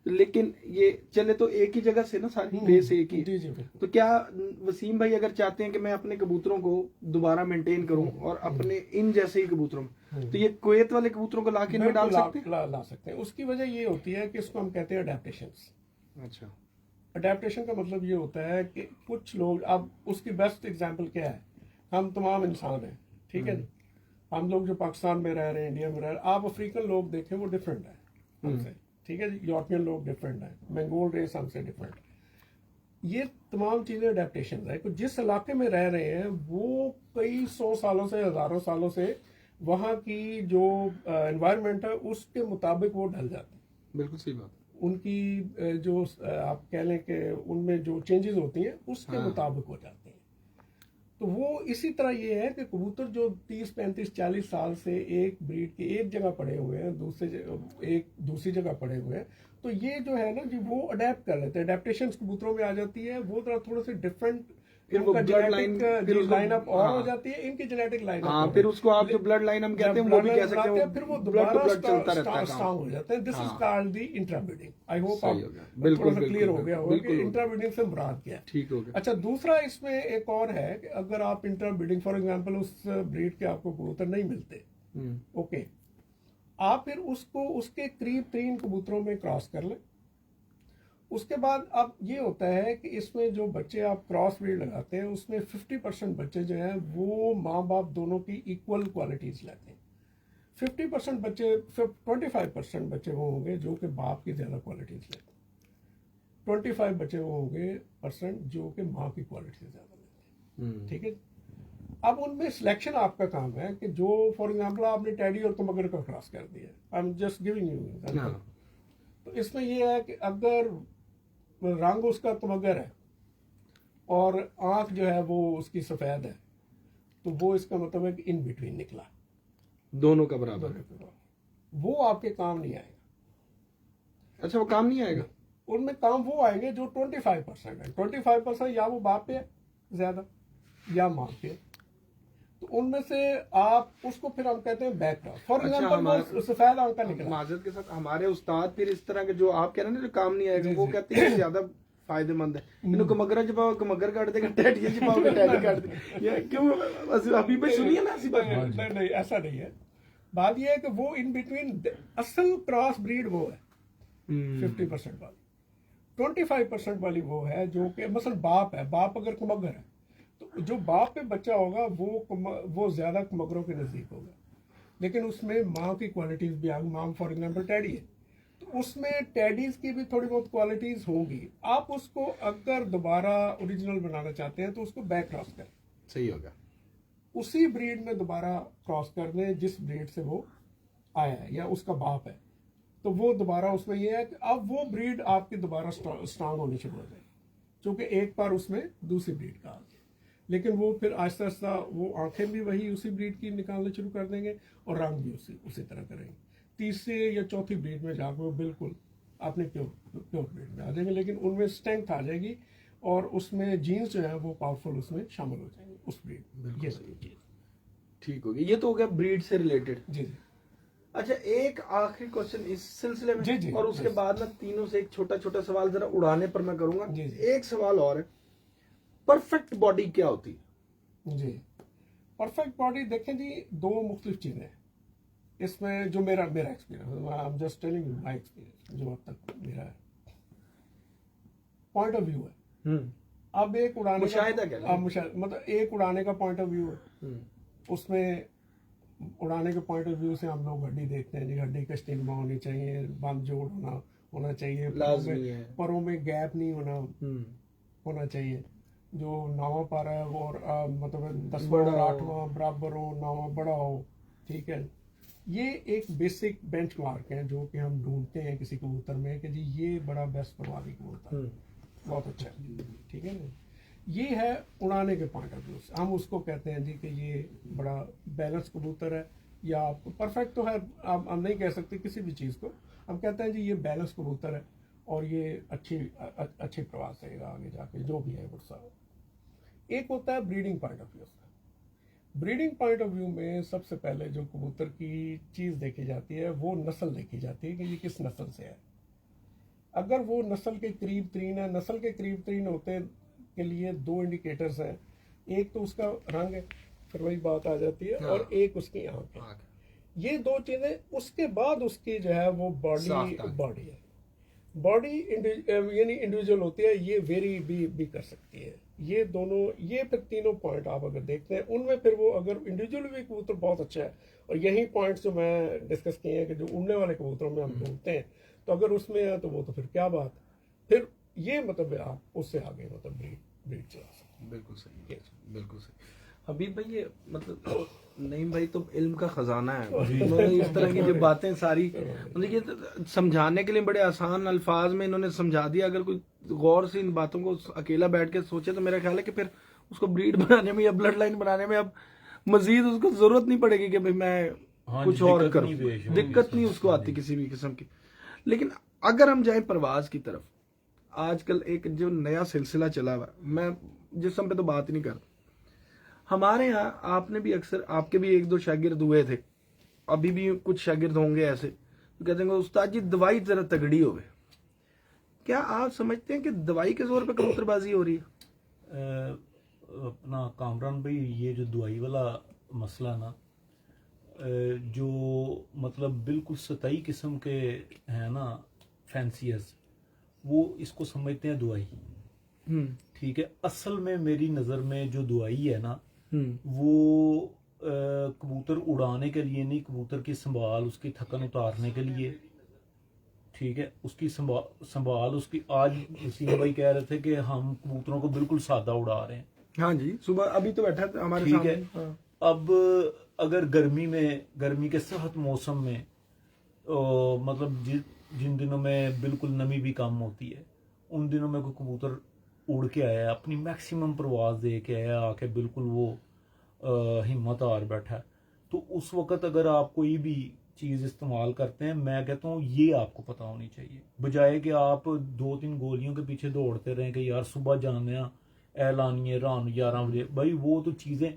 लेकिन ये चले तो एक ही जगह से ना, सारी बेस एक ही। जी जी। तो क्या वसीम भाई अगर चाहते हैं कि मैं अपने कबूतरों को दोबारा मेंटेन करूं और अपने इन जैसे ही कबूतरों में, तो ये कुवैत वाले कबूतरों को लाके इनमें डाल सकते हैं? ला सकते हैं। उसकी वजह ये होती है कि इसको हम कहते हैं अडेप्टेशंस। अच्छा, अडेप्टेशन का मतलब ये होता है कि कुछ लोग, अब उसकी बेस्ट एग्जांपल क्या है, हम तमाम इंसान हैं, ठीक है जी। हम लोग जो पाकिस्तान में रह रहे हैं, इंडिया में रह रहे हैं, आप अफ्रीकन लोग देखें वो डिफरेंट है हमसे, ठीक है जी। यूरोपियन लोग डिफरेंट है, मंगोल रेस हमसे डिफरेंट है। ये तमाम चीज़ें अडेप्टेशन है। जिस इलाके में रह रहे हैं वो कई 100 सालों से, हज़ारों सालों से वहाँ की जो एनवायरनमेंट है उसके मुताबिक वो ढल जाते हैं। बिल्कुल सही बात। उनकी जो आप कह लें कि उनमें जो चेंजेस होती हैं उसके मुताबिक हो जाती हैं। तो वो इसी तरह ये है कि कबूतर जो 30, 35, 40 साल से एक ब्रीड के एक जगह पड़े हुए हैं, दूसरी जगह पड़े हुए हैं, तो ये जो है ना जी वो अडेप्ट कर लेते हैं। अडेप्टेशन कबूतरों में आ जाती है, वो थोड़े से डिफरेंट, फिर वो ब्लड लाइन अप और हो जाती है, इनकी जेनेटिक लाइन अप, फिर उसको आप जो ब्लड लाइन हम कहते हैं वो भी कह सकते हैं, फिर वो दोबारा स्ट्रांग हो जाते हैं। This is called the intrabreeding. I hope आप थोड़ा सा क्लियर हो गया होगा कि इंट्राब्रीडिंग से मुराद क्या है। ठीक हो गया। अच्छा, दूसरा इसमें एक और है कि अगर आप इंट्राब्रीडिंग, फॉर एग्जांपल उस ब्रीड के आपको कबूतर नहीं मिलते, ओके, आप फिर उसको उसके करीब 3 कबूतरों में क्रॉस कर लें उसके बाद अब ये होता है कि इसमें जो बच्चे आप क्रॉस ब्रीड लगाते हैं उसमें 50% बच्चे जो हैं वो माँ बाप दोनों की इक्वल क्वालिटीज लेते हैं। 50% बच्चे 25% बच्चे वो होंगे जो कि बाप की ज़्यादा क्वालिटीज लेते हैं। 25 बच्चे वो होंगे परसेंट जो कि माँ की क्वालिटी ज़्यादा लेते हैं। ठीक है। अब उनमें सिलेक्शन आपका काम है कि जो फॉर एग्जांपल आपने टैडी और कमगर का क्रॉस कर दिया, I am just giving you example. तो इसमें ये है कि अगर रंग उसका तमगर है और आंख जो है वो उसकी सफेद है तो वो इसका मतलब है कि इन बिटवीन निकला, दोनों का बराबर। वो आपके काम नहीं आएगा। अच्छा, वो काम नहीं आएगा। उनमें काम वो आएंगे जो 25% है। 25% या वो बाप पे है ज्यादा या माँ पे। तो उनमें से आप उसको फिर हम कहते हैं बैक क्रॉस। फॉर अच्छा, एग्जांपल सफेद आंख का निकला। माजरत के साथ हमारे उस्ताद फिर इस तरह के जो आप कह रहे हैं ना जो काम नहीं आएगा, वो कहते हैं कि ज्यादा फायदेमंद है। इनको कमगरा छुपाओ कमगर काट देगा, टैडी छुपाओ टैडी काट देगा। ये क्यों अभी पे सुनिए ना ऐसी बात। नहीं ऐसा नहीं है। बात ये है कि वो इन बिटवीन असल क्रॉस ब्रीड वो है 50% वाली। 25% वाली वो है जो कि मसलन बाप है। बाप अगर कमगर है तो जो बाप पे बच्चा होगा वो ज्यादा कमगरों के नजदीक होगा, लेकिन उसमें माँ की क्वालिटीज भी आ। माँ फॉर एग्जाम्पल टैडी है तो उसमें टैडीज की भी थोड़ी बहुत क्वालिटीज होंगी। आप उसको अगर दोबारा ओरिजिनल बनाना चाहते हैं तो उसको बैक क्रॉस करें, सही होगा। उसी ब्रीड में दोबारा क्रॉस कर दें जिस ब्रीड से वो आया है या उसका बाप है। तो वो दोबारा उसमें ये है कि अब वो ब्रीड आपकी दोबारा स्ट्रांग होनी शुरू हो जाएगी, क्योंकि एक बार उसमें दूसरी ब्रीड का आ गया। लेकिन वो फिर आहिस्ता आहिस्ता वो आंखें भी वही उसी ब्रीड की निकालने शुरू कर देंगे और रंग भी उसी तरह करेंगे। तीसरे या चौथी ब्रीड में जाकर वो बिल्कुल अपने प्योर ब्रीड में आ जाएंगे, लेकिन उनमें स्ट्रेंथ आ जाएगी और उसमें जीन्स जो है वो पावरफुल उसमें शामिल हो जाएंगे उस ब्रीड में। ये सही ठीक हो गया। ये तो हो गया ब्रीड से रिलेटेड। जी जी। अच्छा, एक आखिरी क्वेश्चन इस सिलसिले में जी, जी, और उसके बाद ना तीनों से एक छोटा छोटा सवाल जरा उड़ाने पर मैं करूंगा। जी, जी। एक सवाल और है, परफेक्ट बॉडी क्या होती है? जी परफेक्ट बॉडी देखें जी, दो मुख्तलिफ चीज़ें हैं इसमें। जो मेरा experience, I am just telling you my experience, जो अब तक मेरा पॉइंट ऑफ व्यू है। अब एक उड़ाने मुशाहिदा क्या है? मतलब एक उड़ाने का पॉइंट ऑफ व्यू है। उसमें उड़ाने के पॉइंट ऑफ व्यू से हम लोग गड्डी देखते हैं जी, गड्डी कस्टिंग होनी चाहिए, बम जोड़ होना चाहिए, लाजमी है। परों में गैप नहीं होना चाहिए, जो नावा पा रहा है वो मतलब 10वां और 8वां बराबर हो, नावा बड़ा हो। ठीक है, ये एक बेसिक बेंचमार्क है जो कि हम ढूंढते हैं किसी कबूतर में कि जी ये बड़ा बेस्ट परवादी कबूतर, बहुत अच्छा है। ठीक है ना, ये है उड़ाने के पॉइंट ऑफ व्यू से। हम उसको कहते हैं जी कि ये बड़ा बैलेंस कबूतर है, या आपको परफेक्ट तो है आप हम नहीं कह सकते किसी भी चीज़ को, हम कहते हैं जी ये बैलेंस कबूतर है और ये अच्छी प्रवास रहेगा आगे जाके जो भी है गुस्सा। एक होता है ब्रीडिंग पॉइंट ऑफ व्यू से। ब्रीडिंग पॉइंट ऑफ व्यू में सबसे पहले जो कबूतर की चीज़ देखी जाती है वो नस्ल देखी जाती है कि ये किस नस्ल से है। अगर वो नस्ल के करीब तरीन है, नस्ल के करीब तरीन होते के लिए दो इंडिकेटर्स हैं। एक तो उसका रंग है, फिर वही बात आ जाती है, और एक उसकी आंख है। ये दो चीजें, उसके बाद उसकी जो है वो बॉडी है। बॉडी यानी इंडिविजुअल होती है, ये वेरी भी कर सकती है। ये दोनों, ये फिर तीनों पॉइंट आप अगर देखते हैं उनमें फिर वो अगर इंडिविजुअल भी कबूतर बहुत अच्छा है, और यही पॉइंट्स जो मैं डिस्कस किए हैं कि जो उड़ने वाले कबूतरों में हम ढूंढते हैं, तो अगर उसमें है तो वो तो फिर क्या बात, फिर ये मतलब आप उससे आगे मतलब ब्रीड चला सकते। बिल्कुल सही, बिल्कुल सही। हबीब भाई, ये मतलब नहीं भाई तो इल्म का खजाना है। उन्होंने इस तरह की जो बातें सारी मतलब ये समझाने के लिए बड़े आसान अल्फाज में इन्होंने समझा दिया। अगर कोई गौर से इन बातों को अकेला बैठ के सोचे तो मेरा ख्याल है कि फिर उसको ब्रीड बनाने में या ब्लड लाइन बनाने में अब मजीद उसको जरूरत नहीं पड़ेगी कि भाई मैं कुछ और करूं, दिक्कत नहीं उसको आती किसी भी किस्म की। लेकिन अगर हम जाए परवाज की तरफ, आजकल एक जो नया सिलसिला चला हुआ, मैं जिस्म पे तो बात ही नहीं कर, हमारे यहाँ आपने भी अक्सर, आपके भी एक दो शागिर्द हुए थे, अभी भी कुछ शागिर्द होंगे ऐसे तो कहते हैं उस्ताद जी दवाई जरा तगड़ी हो गई। क्या आप समझते हैं कि दवाई के जोर पे कबूतरबाजी हो रही है? अपना कामरान भाई, ये जो दवाई वाला मसला ना, जो मतलब बिल्कुल सतही किस्म के हैं ना फैंसियर्स, वो इसको समझते हैं दुआई। हम्म ठीक है, असल में मेरी नज़र में जो दुआई है ना, हम्म वो कबूतर उड़ाने के लिए नहीं, कबूतर की संभाल, उसकी थकन उतारने के लिए। ठीक है, उसकी संभाल उसकी। आज वसीम भाई कह रहे थे कि हम कबूतरों को बिल्कुल सादा उड़ा रहे हैं। हाँ जी, सुबह अभी तो बैठा था हमारे ठीक सामने। है। हाँ। अब अगर गर्मी के सख्त मौसम में मतलब जिन दिनों में बिल्कुल नमी भी कम होती है, उन दिनों में कोई कबूतर उड़ के आया, अपनी मैक्सिमम परवाज दे के आया, आके बिल्कुल वो हिम्मत हार बैठा है, तो उस वक्त अगर आप कोई भी चीज़ इस्तेमाल करते हैं, मैं कहता हूँ ये आपको पता होनी चाहिए, बजाय कि आप 2-3 गोलियों के पीछे दौड़ते रहें कि यार सुबह जाना ऐलानी है रात 11 बजे। भाई वो तो चीज़ें,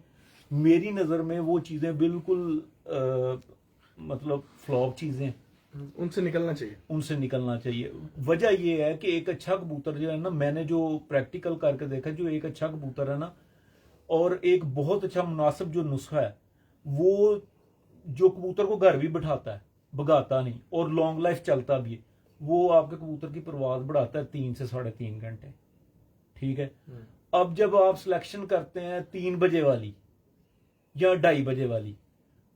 मेरी नज़र में वो चीज़ें बिल्कुल मतलब फ्लॉप चीज़ें, उनसे निकलना चाहिए। उनसे निकलना चाहिए। वजह ये है कि एक अच्छा कबूतर जो है ना, मैंने जो प्रैक्टिकल करके देखा, जो एक अच्छा कबूतर है ना, और एक बहुत अच्छा मुनासिब जो नुस्खा है, वो जो कबूतर को घर भी बिठाता है, भगाता नहीं, और लॉन्ग लाइफ चलता भी है, वो आपके कबूतर की परवाज बढ़ाता है 3 से 3.5 घंटे। ठीक है, अब जब आप सिलेक्शन करते हैं 3 बजे वाली या 2:30 बजे वाली,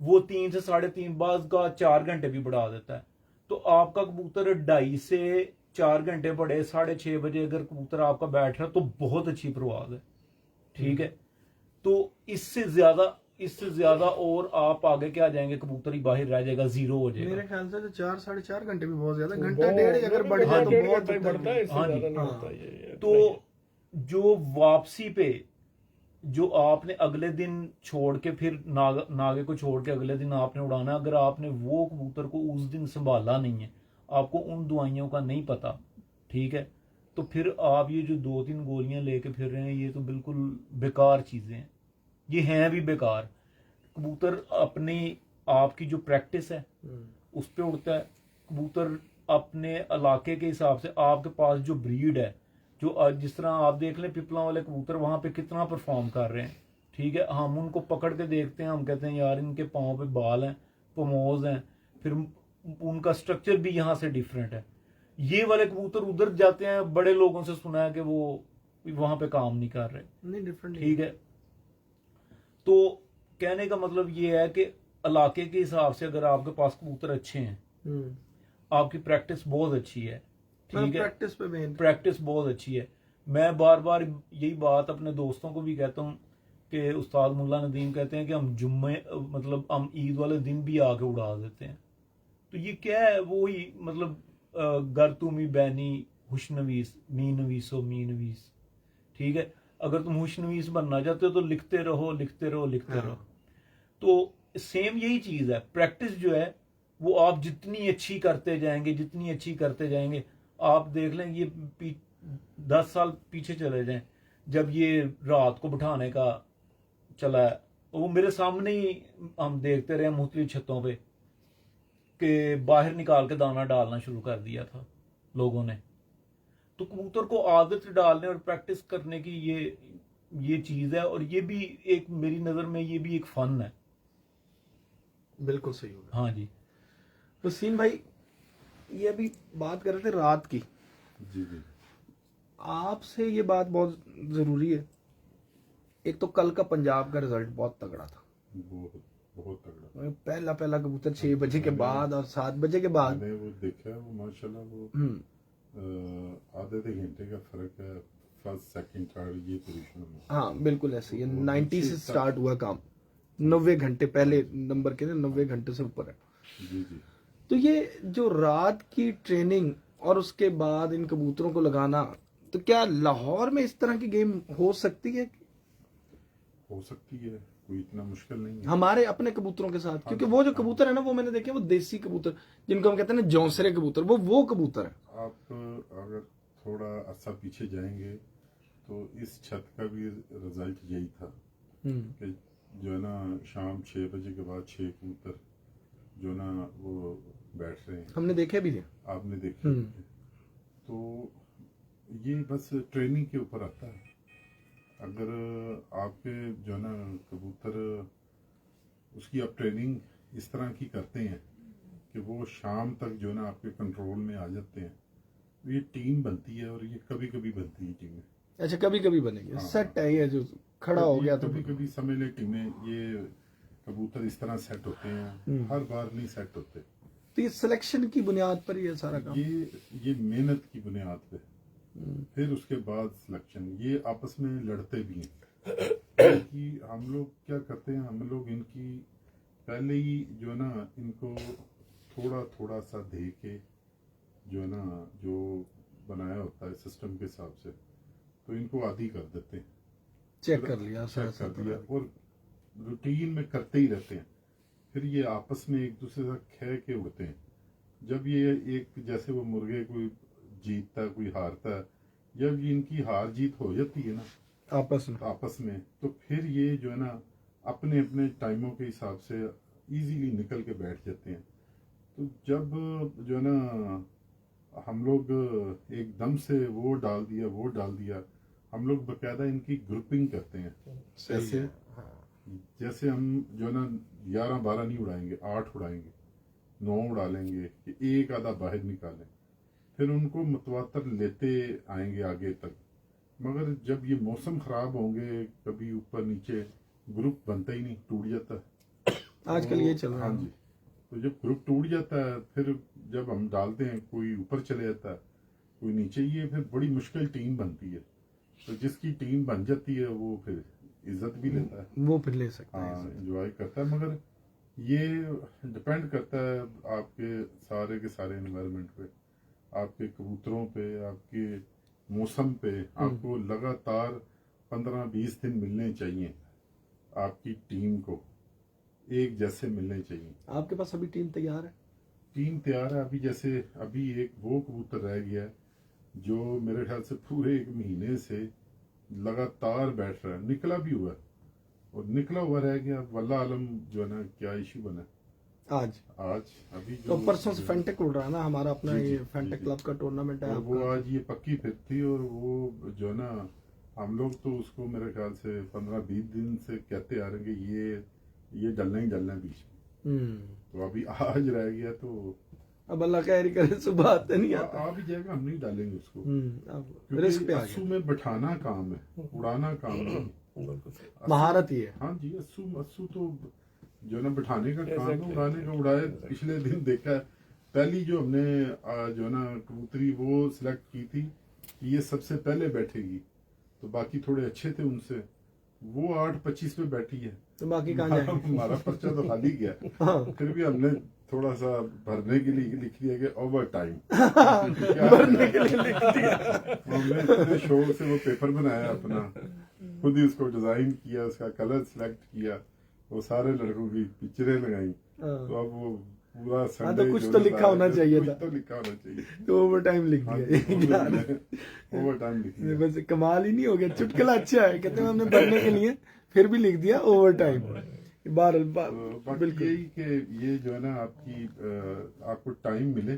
वो 3 से 3.5 बाद का 4 घंटे भी बढ़ा देता है, तो आपका कबूतर 2:30 से 4 घंटे बढ़े, 6:30 बजे अगर कबूतर आपका बैठ रहा है तो बहुत अच्छी परवाज है। ठीक है, तो इससे ज्यादा और आप आगे क्या जाएंगे, कबूतर ही बाहर रह जाएगा, जीरो हो जाएगा। मेरे ख्याल से तो 4-4.5 घंटे भी बहुत ज्यादा, वो घंटा डेढ़ अगर बढ़ जाए तो बहुत होता बढ़ता है, है। इससे हाँ जी। ज्यादा नहीं हाँ। होता ये। तो जो वापसी पे जो आपने अगले दिन छोड़ के, फिर नागे को छोड़ के अगले दिन आपने उड़ाना, अगर आपने वो कबूतर को उस दिन संभाला नहीं है, आपको उन दवाइयों का नहीं पता, ठीक है, तो फिर आप ये जो 2-3 गोलियां लेके फिर रहे हैं, ये तो बिल्कुल बेकार चीजें हैं, ये हैं भी बेकार। कबूतर अपनी आपकी जो प्रैक्टिस है उस पे उड़ता है। कबूतर अपने इलाके के हिसाब से, आपके पास जो ब्रीड है, जो जिस तरह आप देख लें पिपला वाले कबूतर वहां पे कितना परफॉर्म कर रहे हैं। ठीक है, हम उनको पकड़ के देखते हैं, हम कहते हैं यार इनके पाँव पे बाल हैं, पमोज हैं, फिर उनका स्ट्रक्चर भी यहाँ से डिफरेंट है। ये वाले कबूतर उधर जाते हैं, बड़े लोगों से सुना है कि वो वहां पे काम नहीं कर रहे। नहीं, डिफरेंट। ठीक है, तो कहने का मतलब ये है कि इलाके के हिसाब से अगर आपके पास कबूतर अच्छे हैं, आपकी प्रैक्टिस बहुत अच्छी है, ठीक है, प्रैक्टिस पे मेन। प्रैक्टिस बहुत अच्छी है। मैं बार बार यही बात अपने दोस्तों को भी कहता हूँ कि उस्ताद मुल्ला नदीम कहते हैं कि हम जुम्मे मतलब हम ईद वाले दिन भी आके उड़ा देते हैं, तो ये क्या है, वो ही मतलब गर तुमी बैनी हुशनवीस मी नवीसो मी नवीस। ठीक है, अगर तुम हुशनवीस बनना चाहते हो तो लिखते रहो लिखते रहो लिखते रहो। तो सेम यही चीज है, प्रैक्टिस जो है वो आप जितनी अच्छी करते जाएंगे, जितनी अच्छी करते जाएंगे, आप देख लें ये 10 साल पीछे चले जाएं, जब ये रात को बिठाने का चला है, वो मेरे सामने ही हम देखते रहे मुख्तलिफ छतों पे कि बाहर निकाल के दाना डालना शुरू कर दिया था लोगों ने। तो कबूतर को आदत डालने और प्रैक्टिस करने की ये चीज है, और ये भी एक मेरी नजर में ये भी एक फन है। बिल्कुल सही होगा। हाँ जी। वसीम भाई, ये अभी बात कर रहे थे रात की, जी जी। आपसे ये बात बहुत जरूरी है। एक तो कल का पंजाब का रिजल्ट बहुत तगड़ा था, बहुत बहुत तगड़ा। पहला कबूतर 6 बजे के बाद और 7 बजे के बाद। मैंने वो देखा, वो माशाल्लाह वो आधे घंटे का फर्क है, फर्स्ट सेकंड थर्ड ये पोजीशन में। हाँ बिल्कुल ऐसे ही है। 90 से स्टार्ट हुआ काम, 90 घंटे पहले नंबर के, 90 घंटे से ऊपर है। जी जी। तो ये जो रात की ट्रेनिंग और उसके बाद इन कबूतरों को लगाना, तो क्या लाहौर में इस तरह की गेम हो सकती है? हो सकती है, कोई इतना मुश्किल नहीं है। हमारे अपने कबूतरों के साथ, क्योंकि वो जो कबूतर है ना, वो मैंने देखे वो देसी कबूतर जिनको हम कहते हैं ना जौंसरे कबूतर, वो कबूतर है। आप अगर थोड़ा अरसा पीछे जाएंगे तो इस छत का भी रिजल्ट यही था कि जो है ना शाम 6 बजे के बाद 6 कबूतर जो ना वो बैठ रहे हैं, हमने देखे भी थे। आपने देखे। तो ये बस ट्रेनिंग के ऊपर आता है। अगर आपके जो ना कबूतर उसकी आप ट्रेनिंग इस तरह की करते हैं कि वो शाम तक जो ना आपके कंट्रोल में आ जाते हैं, ये टीम बनती है और ये कभी कभी बनती है टीमें। अच्छा, कभी कभी बनेंगे, सेट है ये जो खड़ा हो गया तो कभी कभी समझ ले टीमें, ये कबूतर इस तरह सेट होते हैं, हर बार नहीं सेट होते। तो ये सिलेक्शन की बुनियाद पर ही है सारा काम। ये मेहनत की बुनियाद पे, फिर उसके बाद सिलेक्शन। ये आपस में लड़ते भी हैं कि हम लोग क्या करते हैं, हम लोग इनकी पहले ही जो है ना, इनको थोड़ा थोड़ा सा दे के जो है ना, जो बनाया होता है सिस्टम के हिसाब से, तो इनको आदी कर देते हैं। चेक कर लिया, चेक कर दिया और रूटीन में करते ही रहते हैं। फिर ये आपस में एक दूसरे से खे के उड़ते हैं। जब ये एक जैसे वो मुर्गे कोई जीतता है कोई हारता है, जब इनकी हार जीत हो जाती है ना आपस में, तो फिर ये जो है ना अपने अपने टाइमों के हिसाब से इजीली निकल के बैठ जाते हैं। तो जब जो है ना हम लोग एकदम से वो डाल दिया, हम लोग बकायदा इनकी ग्रुपिंग करते हैं। जैसे हम जो है ना 11-12 नहीं उड़ाएंगे, 8 उड़ाएंगे, 9 उड़ा लेंगे कि एक आधा बाहर निकालें, फिर उनको मुतवातर लेते आएंगे आगे तक। मगर जब ये मौसम खराब होंगे, कभी ऊपर नीचे, ग्रुप बनता ही नहीं, टूट जाता है आजकल ये चल रहा है। हाँ जी, तो जब ग्रुप टूट जाता है, फिर जब हम डालते हैं, कोई ऊपर चले जाता है, कोई नीचे, ये फिर बड़ी मुश्किल टीम बनती है। तो जिसकी टीम बन जाती है वो फिर इज्जत भी लेता है, वो फिर ले सकता है, हाँ एंजॉय करता है। मगर ये डिपेंड करता है आपके सारे के सारे एनवायरनमेंट पे, आपके कबूतरों पे, आपके मौसम पे। आपको लगातार 15-20 दिन मिलने चाहिए, आपकी टीम को एक जैसे मिलने चाहिए। आपके पास अभी टीम तैयार है? टीम तैयार है। अभी एक वो कबूतर रह गया है जो मेरे ख्याल से पूरे 1 महीने से लगातार बैठ रहा है, निकला भी हुआ है और निकला हुआ रह गया। वल्लाह आलम जो है ना क्या इशू बना आज अभी तो परसों से फेंटेक उड़ रहा है ना, हमारा अपना जी, ये जी, फेंटेक जी। क्लब का टूर्नामेंट है और वो आपका। आज ये पक्की फिर थी, और वो जो है ना हम लोग तो उसको मेरे ख्याल से 15-20 दिन से कहते आ रहे हैं कि ये डलना ही डलना है बीच में। तो अभी आज रह गया, तो अब अल्लाह खैर करे, सुबह आते नहीं आता। आ भी जाएगा, हम नहीं डालेंगे उसको, अब रिस्क पे आ अस्सू गया, में बैठाना काम है, उड़ाना काम नहीं। महारत ही है। हाँ जी, अस्सू तो जो है ना बैठाने का काम है, उड़ाने का उड़ाए। पिछले दिन देखा है, पहली जो हमने जो है ना कबूतरी वो सिलेक्ट की थी कि ये सबसे पहले बैठेगी, तो बाकी थोड़े अच्छे थे उनसे, वो 8:25 पे बैठी है, तो बाकी कहाँ जाएंगे? हमारा पर्चा तो खाली गया। फिर भी हमने थोड़ा सा भरने के लिए लिख दिया कि ओवर टाइम। हमने इतने शौक से वो पेपर बनाया अपना, खुद ही उसको डिजाइन किया, उसका कलर सिलेक्ट किया, वो सारे लड़कों की पिक्चरें लगाई। तो अब वो पूरा संडे तो कुछ तो लिखा होना चाहिए था, तो लिखा होना चाहिए, तो ओवर टाइम लिख दिया। ओवर टाइम लिख दिया। बस कमाल ही नहीं हो गया, चुटकुला अच्छा है, कहते हैं हमने भरने के लिए फिर भी लिख दिया ओवर टाइम। बाकी यही कि ये जो है ना आपको टाइम मिले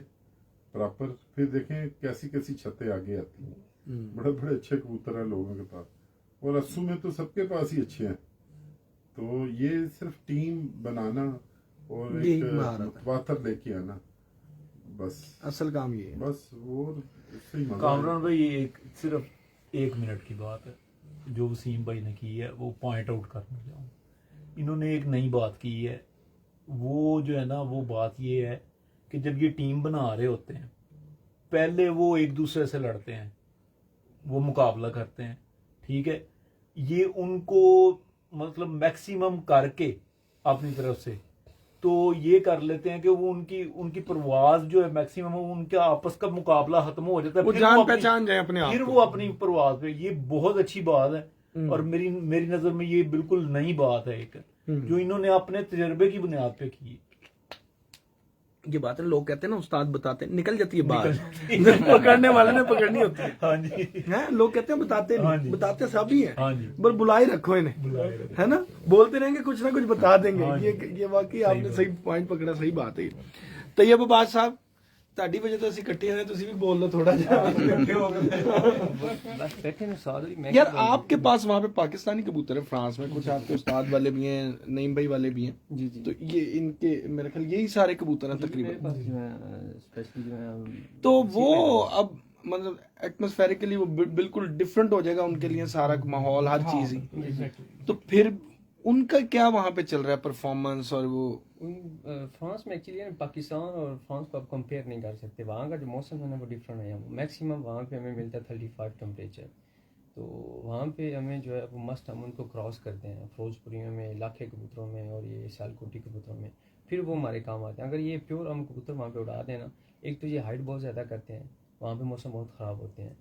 प्रॉपर, फिर देखें कैसी कैसी छतें आगे आती हैं। बड़े बड़े अच्छे कबूतर हैं लोगों के पास, और अस्सू में तो सबके पास ही अच्छे हैं। तो ये सिर्फ टीम बनाना और एक मुतवातर लेके आना, बस असल काम ये है, बस वो इससे ही मजा है। कामरान भाई ये सिर्फ 1 मिनट की बात है जो वसीम भाई ने की है, वो पॉइंट आउट करना चाहूँ। इन्होंने एक नई बात की है, वो जो है ना वो बात ये है कि जब ये टीम बना रहे होते हैं, पहले वो एक दूसरे से लड़ते हैं, वो मुकाबला करते हैं, ठीक है। ये उनको मतलब मैक्सिमम करके अपनी तरफ से तो ये कर लेते हैं कि वो उनकी परवाज जो है मैक्सिमम, उनका आपस का मुकाबला खत्म हो जाता है, वो जान पहचान जाए अपने आप, फिर वो अपनी परवाज पे। ये बहुत अच्छी बात है, और मेरी नजर में ये बिल्कुल नई बात है एक, जो इन्होंने अपने तजर्बे की बुनियाद पे की। ये बात है, लोग कहते हैं ना उस्ताद बताते हैं, निकल जाती है बात, पकड़ने वाले ने पकड़नी होती है। हाँ जी, हैं लोग कहते हैं बताते नहीं, हाँ जी, बताते सभी हैं, हाँ जी, बस बुला ही रखो इन्हें, है ना, बोलते रहेंगे कुछ ना कुछ बता देंगे। हाँ ये वाकई आपने सही पॉइंट पकड़ा, सही बात है। तैयब अब्बास साहब, ਤੁਹਾਡੀ ਵਜ੍ਹਾ ਤੋਂ ਅਸੀਂ ਇਕੱਠੇ ਹੋਏ, ਤੁਸੀਂ भी बोल लो थोड़ा ਜਿਹਾ। यार आपके पास वहाँ पे पाकिस्तानी कबूतर है, फ्रांस में कुछ आपके उस्ताद वाले भी हैं, नईम भाई वाले भी हैं जी जी, तो ये इनके मेरे ख्याल यही सारे कबूतर हैं तकरीबन। तो वो अब मतलब एटमॉस्फेरिकली वो बिल्कुल डिफरेंट हो जाएगा उनके लिए, सारा माहौल हर चीज ही। एग्जैक्टली। तो फिर उनका क्या वहां पे चल रहा है परफॉर्मेंस और वो? फ्रांस में एक्चुअली पाकिस्तान और फ्रांस को आप कंपेयर नहीं कर सकते। वहाँ का जो मौसम है ना वो डिफरेंट है। मैक्सिमम वहाँ पे हमें मिलता है 35 टेम्परेचर। तो वहाँ पे हमें जो है वो मस्त हम उनको क्रॉस करते हैं फिरोजपुरियों में, लाखे कबूतरों में और ये सियालकोटी कबूतरों में, फिर वो हमारे काम आते हैं। अगर ये प्योर हम कबूतर वहाँ पे उड़ा देना, एक तो ये हाइट बहुत ज़्यादा करते हैं, वहाँ पे मौसम बहुत ख़राब होते हैं,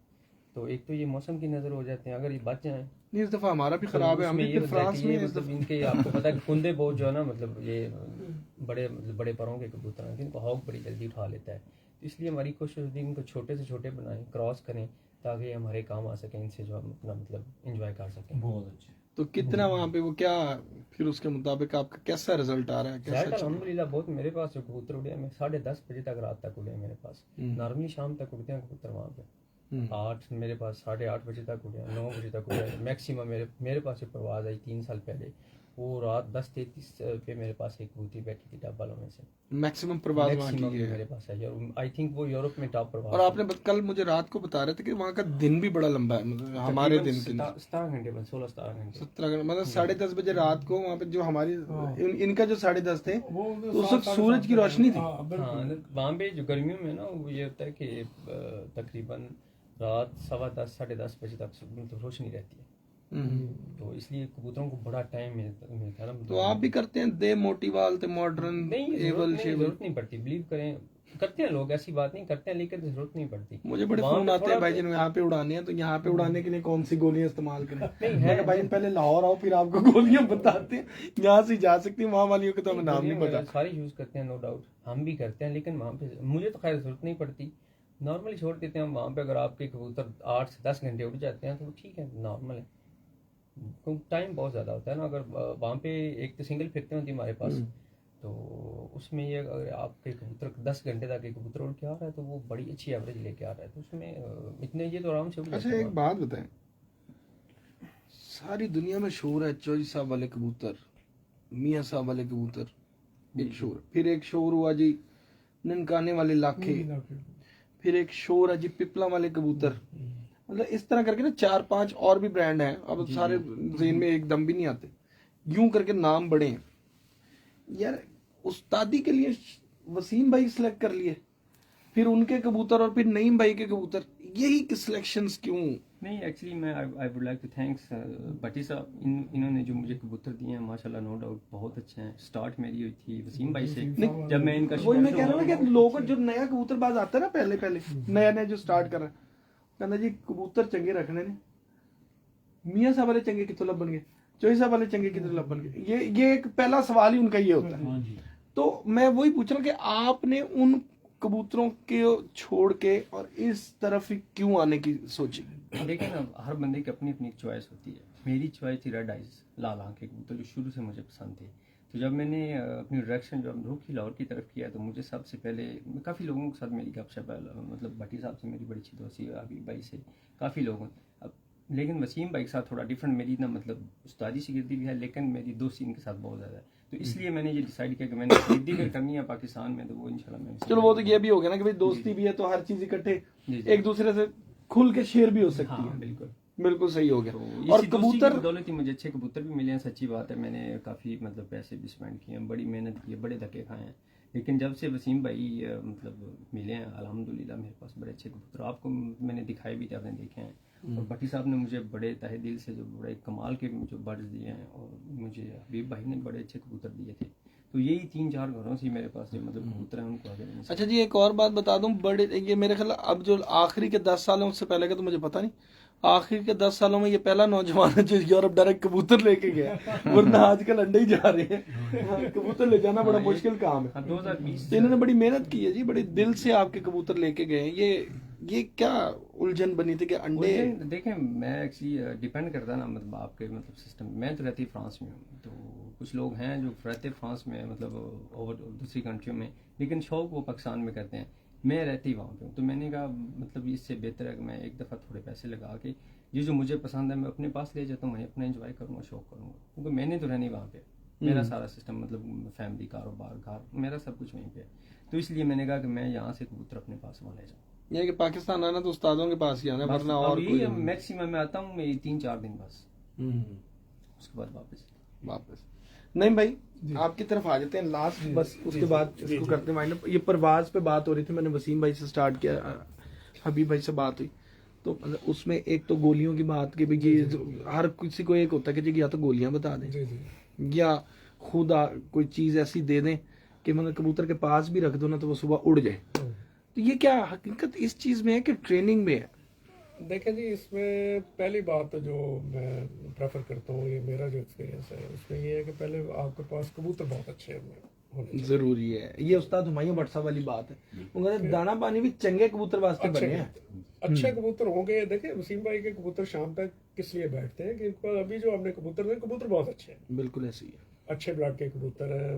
तो एक तो ये मौसम की नज़र हो जाते हैं। अगर ये बच जाएँ नहीं, इस दफा हमारा भी खराब है, हम उसमें भी ये फिर होता है फ्रांस कि में ये इस मतलब दफा। इनके आपको पता है कि कुंदे बहुत जो है ना, मतलब ये बड़े मतलब बड़े परों के कबूतर हैं, इनको हॉक बड़ी जल्दी उठा लेता है। तो इसलिए हमारी कोशिश होती है इनको छोटे से छोटे बनाएं, क्रॉस करें, ताकि हमारे काम आ सकें, इनसे जो हम अपना मतलब इंजॉय कर सकें। बहुत अच्छे। तो कितना वहां पे वो क्या, फिर उसके मुताबिक आपका कैसा रिजल्ट आ रहा है, कैसा जायद चल रहा है? अल्हम्दुलिल्लाह बहुत मेरे पास जो कबूतर उड़े हैं, मैं 10:30 बजे तक रात तक उड़े हैं मेरे पास। नॉर्मली शाम तक उड़ते हैं कबूतर वहाँ पे। 8 मेरे पास 8:30 बजे तक उड़े हैं, 9 बजे तक उड़े हैं मैक्सिमम। मेरे पास एक परवाज़ आई 3 साल पहले, वो रात 10:33 पे मेरे पास एक कबूतरी बैठी थी टॉप वालों में से। मैक्सिमम प्रवास वहाँ मैक्सिमम की है। मेरे पास है, और आई थिंक वो यूरोप में टॉप प्रवास और आपने कल मुझे रात को बता रहे थे कि वहाँ का दिन भी बड़ा लंबा है, मतलब हमारे दिन के 17 घंटे बस 16-17 घंटे। 17 घंटे, मतलब 10:30 बजे रात को वहाँ पे जो हमारी इनका जो 10:30 थे, तो उस वक्त सूरज की रोशनी थी। हाँ, वहाँ पे जो गर्मियों में ना वो ये होता है कि तकरीबन रात 10:15 10:30 बजे तक मतलब रोशनी रहती है। तो इसलिए कबूतरों को बड़ा टाइम मिलता है ना। तो आप भी करते हैं दे मोटीवाल ते मॉडर्न नहीं, एवल शेवल? जरूरत नहीं पड़ती, बिलीव करें, करते हैं लोग, ऐसी बात नहीं, करते हैं, लेकिन जरूरत नहीं पड़ती। मुझे बड़े फोन आते हैं भाई जिन यहाँ पे उड़ाने हैं, तो यहाँ पे उड़ाने के लिए कौन सी गोलियां इस्तेमाल करें? मैं कहा, भाई पहले लाहौर आओ फिर आपको गोलियां बताते हैं, यहाँ से जा सकती है, वहाँ वालियों के तो हमें नाम नहीं पता। सारी यूज करते हैं, नो डाउट, हम भी करते हैं, लेकिन वहाँ पे मुझे तो खैर जरूरत नहीं पड़ती, नॉर्मली छोड़ देते हैं हम वहाँ पे। अगर आपके कबूतर 8 से 10 घंटे उड़ जाते हैं तो ठीक है, नॉर्मल है। टाइम बहुत ज़्यादा होता है ना, अगर वहाँ पे एक तो सिंगल फिरते होती है हमारे पास, तो उसमें ये अगर आपके कबूतर 10 घंटे तक एक कबूतर उड़ के आ रहा है तो वो बड़ी अच्छी एवरेज लेके आ रहा है, तो उसमें इतने ये तो आराम से उड़ जाते अच्छा हैं। एक बात बताएं, सारी दुनिया में शोर है चौधरी साहब वाले कबूतर, मियाँ साहब वाले कबूतर, एक शोर, फिर एक शोर हुआ जी ननकाने वाले लाखे, फिर एक शोर है जी पिपला वाले कबूतर, मतलब इस तरह करके ना 4-5 और भी ब्रांड हैं, अब सारे ज़हन में एकदम भी नहीं आते, यूं करके नाम बड़े हैं यार। उस्तादी के लिए वसीम भाई सिलेक्ट कर लिए, फिर उनके कबूतर और फिर नईम भाई के कबूतर, यही सिलेक्शंस क्यों? नहीं, एक्चुअली मैं I would like to thanks Bhatti साहब, इन्होंने जो मुझे कबूतर दिए हैं माशाल्लाह नो डाउट बहुत अच्छे हैं। स्टार्ट मेरी हुई थी वसीम भाई से, जब मैं इनका वही मैं कह रहा हूँ ना कि लोग जो नया कबूतरबाज आता है ना, पहले नया नया जो स्टार्ट कर रहा है, कहना जी कबूतर चंगे रखने ने, मियाँ साहब वाले चंगे कितों लबन गए, चौधरी साहब वाले चंगे कितों लबन गए, ये एक पहला सवाल ही उनका ये होता है। तो मैं वही पूछ रहा हूँ कि आपने उन कबूतरों के छोड़ के और इस तरफ ही क्यों आने की सोची? देखिए ना, हर बंदे की अपनी अपनी चॉइस होती है। मेरी चॉइस थी रेड आइज, लाल आंख के कबूतर, जो शुरू से मुझे पसंद थे। तो जब मैंने अपनी डायरेक्शन जो रुख ही लाहौर की तरफ किया, तो मुझे सबसे पहले काफ़ी लोगों के साथ मेरी गपशप, मतलब भट्टी साहब से मेरी बड़ी अच्छी दोस्ती, अभी भाई से काफ़ी लोगों, अब लेकिन वसीम भाई के साथ थोड़ा डिफरेंट, मेरी ना मतलब उस्तादी शिगिर्दी भी है, लेकिन मेरी दोस्ती इनके साथ बहुत ज़्यादा है। तो इसलिए मैंने ये डिसाइड किया कि मैंने शिगिर्दी अगर करनी है पाकिस्तान में, तो वो इंशाल्लाह मैं चलो वो तो ये भी हो गया ना कि भाई दोस्ती भी है तो हर चीज इकट्ठे एक दूसरे से खुल के शेयर भी हो सकती हाँ है। बिल्कुल बिल्कुल सही हो गया। तो और कबूतर बदौलत ही मुझे अच्छे कबूतर भी मिले हैं, सच्ची बात है। मैंने काफ़ी मतलब पैसे भी स्पेंड किए हैं, बड़ी मेहनत की है, बड़े धक्के खाए हैं, लेकिन जब से वसीम भाई मतलब मिले हैं अल्हम्दुलिल्लाह मेरे पास बड़े अच्छे कबूतर, आपको मैंने दिखाए भी थे, आपने देखे हैं। और भट्टी साहब ने मुझे बड़े तहे दिल से जो बड़े कमाल के जो बर्ड्स दिए हैं, और मुझे हबीब भाई ने बड़े अच्छे कबूतर दिए थे। तो यही 3-4 घरों से मेरे पास जो मतलब कबूतर हैं उनको आगे मैंने। अच्छा जी एक और बात बता दूं, बड़े ये मेरे ख्याल अब जो आखिरी के 10 सालों से पहले का तो मुझे पता नहीं, आखिर के 10 सालों में ये पहला नौजवान है जो यूरोप डायरेक्ट कबूतर लेके गया, वरना आजकल अंडे ही जा रहे हैं, कबूतर ले जाना बड़ा मुश्किल काम है। 2020 तो इन्होंने बड़ी मेहनत की है जी, बड़े दिल से आपके कबूतर लेके गए। ये क्या उलझन बनी थी कि अंडे? देखें, मैं एक्चुअली डिपेंड करता ना मतलब आपके मतलब सिस्टम। मैं तो रहती फ्रांस में हूँ, तो कुछ लोग हैं जो रहते फ्रांस में मतलब और दूसरी कंट्रियों में, लेकिन शौक वो पाकिस्तान में करते हैं। मैं रहती वहाँ पे हूँ, तो मैंने कहा मतलब इससे बेहतर है कि मैं एक दफ़ा थोड़े पैसे लगा के ये जो मुझे पसंद है मैं अपने पास ले जाता हूँ, मैं अपना एंजॉय करूँगा, शौक करूँगा, क्योंकि मैंने तो रहनी वहाँ पे, मेरा सारा सिस्टम मतलब फैमिली, कारोबार, घर, मेरा सब कुछ वहीं पे है। तो इसलिए मैंने कहा कि मैं यहाँ से कबूतर अपने पास वहाँ ले जाऊँ। ये कि पाकिस्तान आना तो उस्तादों के पास ही आना है, वरना और कोई नहीं। मैक्सिमम में आता हूँ मैं 3-4 दिन बस, हम्म, उसके बाद वापस। वापस नहीं भाई, आपकी तरफ आ जाते हैं लास्ट, बस उसके बाद इसको करते हैं वाइंड अप। ये परवाज पे बात हो रही थी, मैंने वसीम भाई से स्टार्ट किया, हबीब भाई से बात हुई, तो मतलब उसमें एक तो गोलियों की बात की भी कि हर किसी को एक होता है कि जी या तो गोलियां बता दें जी जी या खुद कोई चीज ऐसी दे दें कि मतलब कबूतर के पास भी रख दो ना तो वो सुबह उड़ जाए। तो ये क्या हकीकत इस चीज में है कि ट्रेनिंग में है? देखें जी, इसमें पहली बात तो जो मैं प्रेफर करता हूँ, ये मेरा जो एक्सपीरियंस है उसमें ये है कि पहले आपके पास कबूतर बहुत अच्छे होने चाहिए। जरूरी है, ये उस्ताद हुमायूं भट्ट साहब वाली बात है, उन्होंने दाना पानी भी चंगे कबूतर वास्ते अच्छे बने हैं। अच्छे कबूतर होंगे। देखिए वसीम भाई के कबूतर शाम तक किस लिए बैठते हैं कि इनको अभी जो हमने कबूतर हैं, कबूतर बहुत अच्छे हैं, बिल्कुल ऐसी है। अच्छे ब्लड के कबूतर हैं,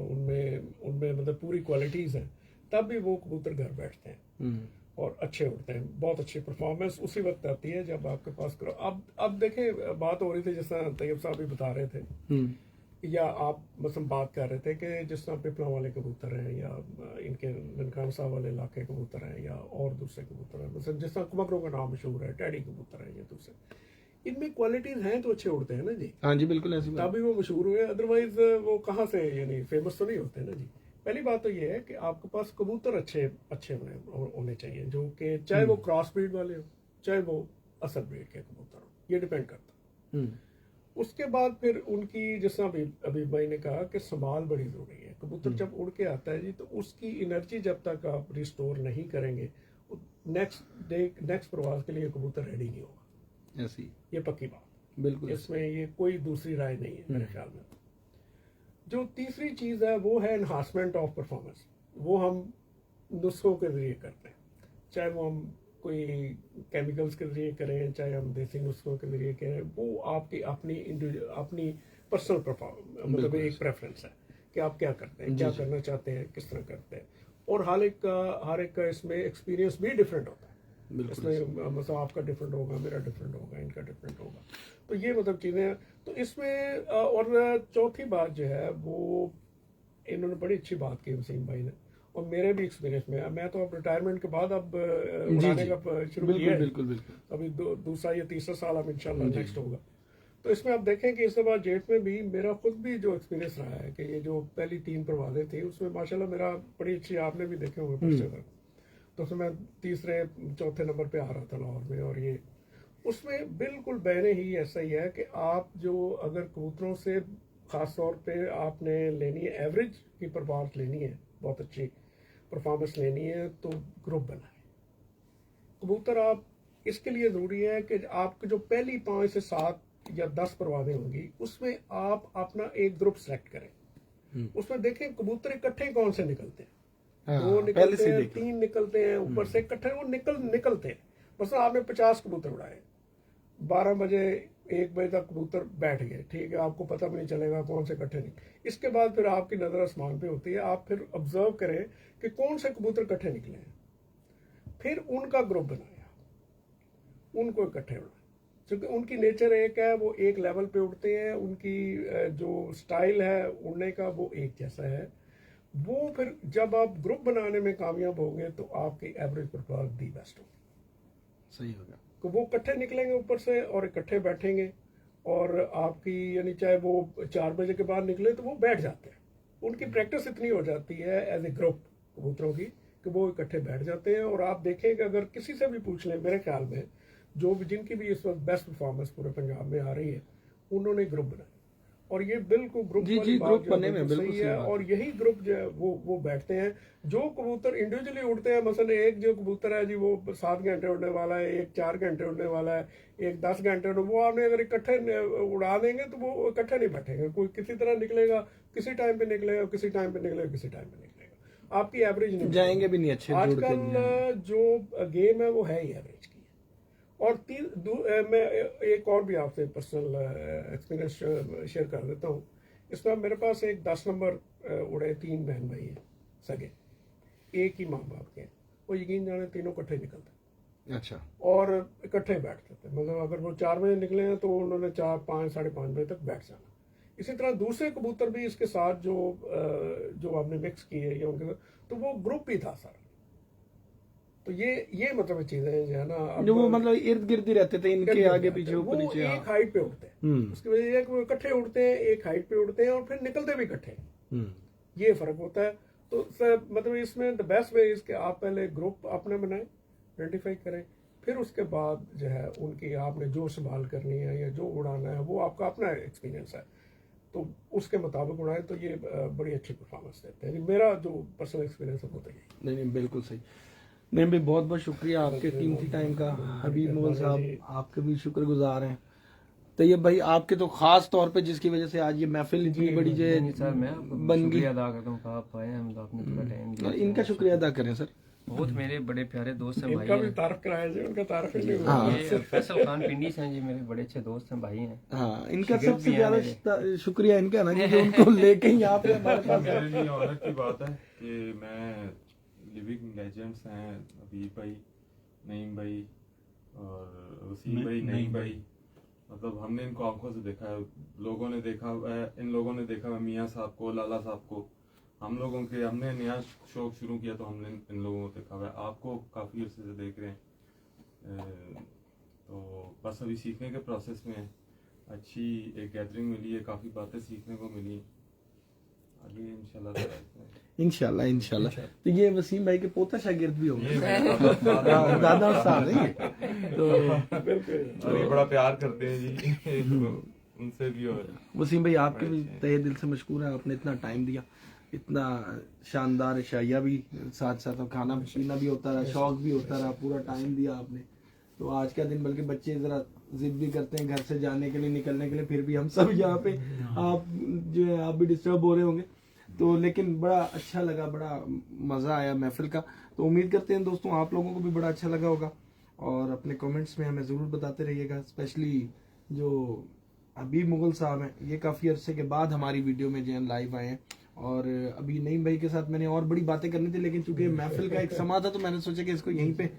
उनमें उनमें मतलब पूरी क्वालिटीज़ हैं, तब भी वो कबूतर घर बैठते हैं हम्म, और अच्छे उड़ते हैं। बहुत अच्छी परफॉर्मेंस उसी वक्त आती है जब आपके पास करो। अब देखें, बात हो रही थी जिस तरह तैयब साहब भी बता रहे थे, हम्म, या आप मतलब बात कर रहे थे कि जिस तरह पिपला वाले कबूतर हैं या इनके ननकाना साहब वाले इलाके कबूतर हैं या और दूसरे कबूतर हैं, मतलब जिस तरह कुमकरों का नाम मशहूर है, टैडी कबूतर हैं, ये दूसरे, इनमें क्वालिटीज हैं तो अच्छे उड़ते हैं ना जी, हाँ जी बिल्कुल ऐसी बात। तभी वो मशहूर हुए, अदरवाइज वो कहाँ से यानी फेमस तो नहीं होते ना जी। पहली बात तो ये है कि आपके पास कबूतर अच्छे अच्छे होने चाहिए, जो कि चाहे वो क्रॉस ब्रीड वाले हो चाहे वो असल ब्रीड के कबूतर हो, ये डिपेंड करता है। हम्म, उसके बाद फिर उनकी, जिस तरह अभी अभी भाई ने कहा कि संभाल बड़ी जरूरी है। कबूतर जब उड़ के आता है जी, तो उसकी एनर्जी जब तक आप रिस्टोर नहीं करेंगे, नेक्स्ट डे नेक्स्ट प्रवास के लिए कबूतर रेडी नहीं होगा, ऐसी ये पक्की बात, बिल्कुल ऐसी। इसमें ये कोई दूसरी राय नहीं है मेरे ख्याल में। जो तीसरी चीज है वो है एनहांसमेंट ऑफ परफॉर्मेंस। वो हम नुस्खों के जरिए करते हैं, चाहे वो हम कोई केमिकल्स के जरिए करें, चाहे हम देसी नुस्खों के जरिए करें, वो आपकी अपनी पर्सनल परफॉर्मेंस, मतलब एक प्रेफरेंस है कि आप क्या करते हैं, क्या करना चाहते हैं, किस तरह करते हैं। और हर एक का इसमें एक्सपीरियंस भी डिफरेंट होता है। इसमें मतलब आपका डिफरेंट होगा, मेरा डिफरेंट होगा, इनका डिफरेंट होगा। तो ये मतलब चीज़ें हैं। तो इसमें और चौथी बात जो है वो इन्होंने बड़ी अच्छी बात की वसीम भाई ने, और मेरे भी एक्सपीरियंस में, मैं तो अब रिटायरमेंट के बाद अब उड़ाने का शुरू किया है। बिल्कुल बिल्कुल। अभी दूसरा या तीसरा साल अब इंशाल्लाह नेक्स्ट होगा। तो इसमें आप देखें कि इस दफा जेट में भी मेरा खुद भी जो एक्सपीरियंस रहा है कि ये जो पहली 3 परवाजें थी उसमें माशाल्लाह मेरा बड़ी अच्छी, आपने भी देखे होंगे पिछले तक, तो उसमें मैं तीसरे चौथे नंबर पे आ रहा था लाहौर में। और ये उसमें बिल्कुल बहने ही ऐसा ही है कि आप जो अगर कबूतरों से ख़ास तौर पे आपने लेनी है, एवरेज की परफॉर्मेंस लेनी है, बहुत अच्छी परफॉर्मेंस लेनी है, तो ग्रुप बनाए कबूतर। आप इसके लिए ज़रूरी है कि आपकी जो पहली 5 से 7 या 10 परवाजें होंगी उसमें आप अपना एक ग्रुप सेलेक्ट करें। उसमें देखें कबूतर इकट्ठे कौन से निकलते हैं, हाँ, 2 पहले निकलते से हैं, देख लो। 3 निकलते हैं, ऊपर से इकट्ठे वो निकलते हैं। बस आपने 50 कबूतर उड़ाए, 12 बजे 1 बजे तक कबूतर बैठ गए, ठीक है, आपको पता भी नहीं चलेगा कौन से इकट्ठे निकले। इसके बाद फिर आपकी नज़र आसमान पे होती है, आप फिर ऑब्जर्व करें कि कौन से कबूतर इकट्ठे निकले हैं, फिर उनका ग्रुप बनाया, उनको इकट्ठे उड़ाए, क्योंकि उनकी नेचर एक है, वो एक लेवल पे उड़ते हैं, उनकी जो स्टाइल है उड़ने का वो एक जैसा है। वो फिर जब आप ग्रुप बनाने में कामयाब होंगे तो आपकी एवरेज परफॉर्मेंस दी बेस्ट होगी। सही होगा। तो वो इकट्ठे निकलेंगे ऊपर से और इकट्ठे बैठेंगे, और आपकी यानी चाहे वो 4 बजे के बाद निकले तो वो बैठ जाते हैं। उनकी प्रैक्टिस इतनी हो जाती है एज ए ग्रुप कबूतरों की कि वो इकट्ठे बैठ जाते हैं। और आप देखें कि अगर किसी से भी पूछ लें, मेरे ख्याल में जो भी जिनकी भी इस वक्त बेस्ट परफॉर्मेंस पूरे पंजाब में आ रही है, उन्होंने ग्रुप बनाए, और ये बिल्कुल ग्रुप जी, वाली जी, बात ग्रुप जो है बने में बिल्कुल बिल्कुल सही सही है। बात और है। यही ग्रुप जो है वो बैठते हैं। जो कबूतर इंडिविजुअली उड़ते हैं, मसलन एक जो कबूतर है जी वो 7 घंटे उड़ने वाला है, एक 4 घंटे उड़ने वाला है, एक 10 घंटे उड़ने, वो आपने अगर इकट्ठे उड़ा देंगे तो वो इकट्ठे नहीं बैठेंगे, कोई किसी तरह निकलेगा, किसी टाइम पे निकलेगा, किसी टाइम पे निकलेगा, किसी टाइम पे निकलेगा, आपकी एवरेज नहीं जाएंगे भी नहीं अच्छे जुड़ के नहीं जाएंगे। आजकल जो गेम है वो है ही एवरेज की। और मैं एक और भी आपसे पर्सनल एक्सपीरियंस शेयर कर देता हूँ। इसमें मेरे पास एक 10 नंबर उड़े 3 बहन भाई हैं, सगे, एक ही माँ बाप के हैं। वो यकीन जाने तीनों इकट्ठे निकलते अच्छा। और इकट्ठे बैठते थे, मतलब अगर वो 4 बजे निकले हैं तो उन्होंने 4, 5, 5:30 बजे तक बैठ जाना। इसी तरह दूसरे कबूतर भी इसके साथ जो आपने मिक्स किए या उनके साथ, तो वो ग्रुप ही था सारा, तो ये मतलब चीजें जो है ना, अब जो वो मतलब इर्द गिर्द ही रहते थे, इनके आगे पीछे ऊपर वो नीचे। एक हाइट पे उड़ते हैं। उसकी वजह ये है कि वो इकट्ठे उड़ते हैं, एक हाइट पे उड़ते हैं और फिर निकलते भी इकट्ठे हैं। ये फर्क होता है। तो मतलब इसमें द बेस्ट वे इसके आप पहले ग्रुप आपने बनाए, आइडेंटिफाई करें, फिर उसके बाद जो है उनकी आपने जो संभाल करनी है या जो उड़ाना है वो आपका अपना एक्सपीरियंस है, तो उसके मुताबिक उड़ाएं, तो ये बड़ी अच्छी परफॉर्मेंस देते हैं। मेरा जो पर्सनल एक्सपीरियंस है वो तो यही। नहीं बिल्कुल सही। नहीं भाई, बहुत बहुत शुक्रिया आपके कीमती टाइम का। हबीब मुगल साहब आपके भी शुक्रगुजार हैं। तैयब भाई, आपके तो खास तौर पे जिसकी वजह से आज ये महफिल इतनी बड़ी जो सर मैं बन गई, शुक्रिया अदा करता हूँ कि आप आए, हम आपने थोड़ा टाइम दिया। इनका शुक्रिया अदा करें सर। बहुत मेरे बड़े प्यारे दोस्त हैं, भाई इनका भी हैं। तारीफ कराया जी, उनका तारीफ ही नहीं हुआ। हाँ। ये फैसल खान पिंडी से हैं जी, मेरे बड़े अच्छे दोस्त हैं, भाई हैं। हाँ, इनका शिगर सबसे भी हैं ज्यादा शुक्रिया इनका ना, जो उनको लेके यहाँ पे हमारे पास मेरे लिए ऑनर की बात है कि मैं लिविंग लेजेंड्स हैं हबीब भाई, नईम भाई और वसीम भाई, नईम भाई, मतलब हमने इनको आंखों से देखा है, लोगों ने देखा है, इन लोगों ने देखा है मियाँ साहब को, लाला साहब को। हम लोगों के हमने नया शौक शुरू किया तो हमने इन लोगों को देखा हुआ है, आपको काफ़ी अर्से से देख रहे हैं। तो बस अभी सीखने के प्रोसेस में अच्छी एक गैदरिंग मिली है, काफ़ी बातें सीखने को मिली, आगे इंशाल्लाह। इंशाल्लाह। तो ये वसीम भाई के पोता शागिर्द भी होंगे, ये दादा साहब हैं। तो और ये बड़ा प्यार करते हैं जी उनसे भी। और वसीम भाई, आपके भी तहे दिल से मशकूर है, आपने इतना टाइम दिया, इतना शानदार शाया भी साथ साथ, और खाना पीना भी होता रहा, शौक भी होता रहा, पूरा टाइम दिया आपने। तो आज का दिन, बल्कि बच्चे जरा जिद भी करते हैं घर से जाने के लिए, निकलने के लिए, फिर भी हम सब यहाँ पे, आप जो है आप भी डिस्टर्ब हो रहे होंगे। तो लेकिन बड़ा अच्छा लगा, बड़ा मज़ा आया महफिल का। तो उम्मीद करते हैं दोस्तों आप लोगों को भी बड़ा अच्छा लगा होगा, और अपने कमेंट्स में हमें ज़रूर बताते रहिएगा। स्पेशली जो हबीब मुगल साहब हैं, ये काफ़ी अरसे के बाद हमारी वीडियो में जो है लाइव आए हैं, और अभी नईम भाई के साथ मैंने और बड़ी बातें करनी थी, लेकिन चूंकि महफिल का एक समा था तो मैंने सोचा कि इसको यहीं पे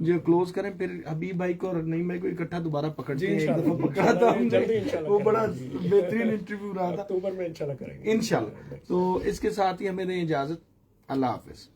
जो क्लोज करें, फिर हबीब भाई को और नईम भाई को इकट्ठा दोबारा पकड़ते हैं। एक दफा पकड़ा था हमने, वो बड़ा बेहतरीन इंटरव्यू रहा था, अक्टूबर में इंशाल्लाह करेंगे इंशाल्लाह। तो इसके साथ ही हमें दें इजाजत, अल्लाह हाफिज।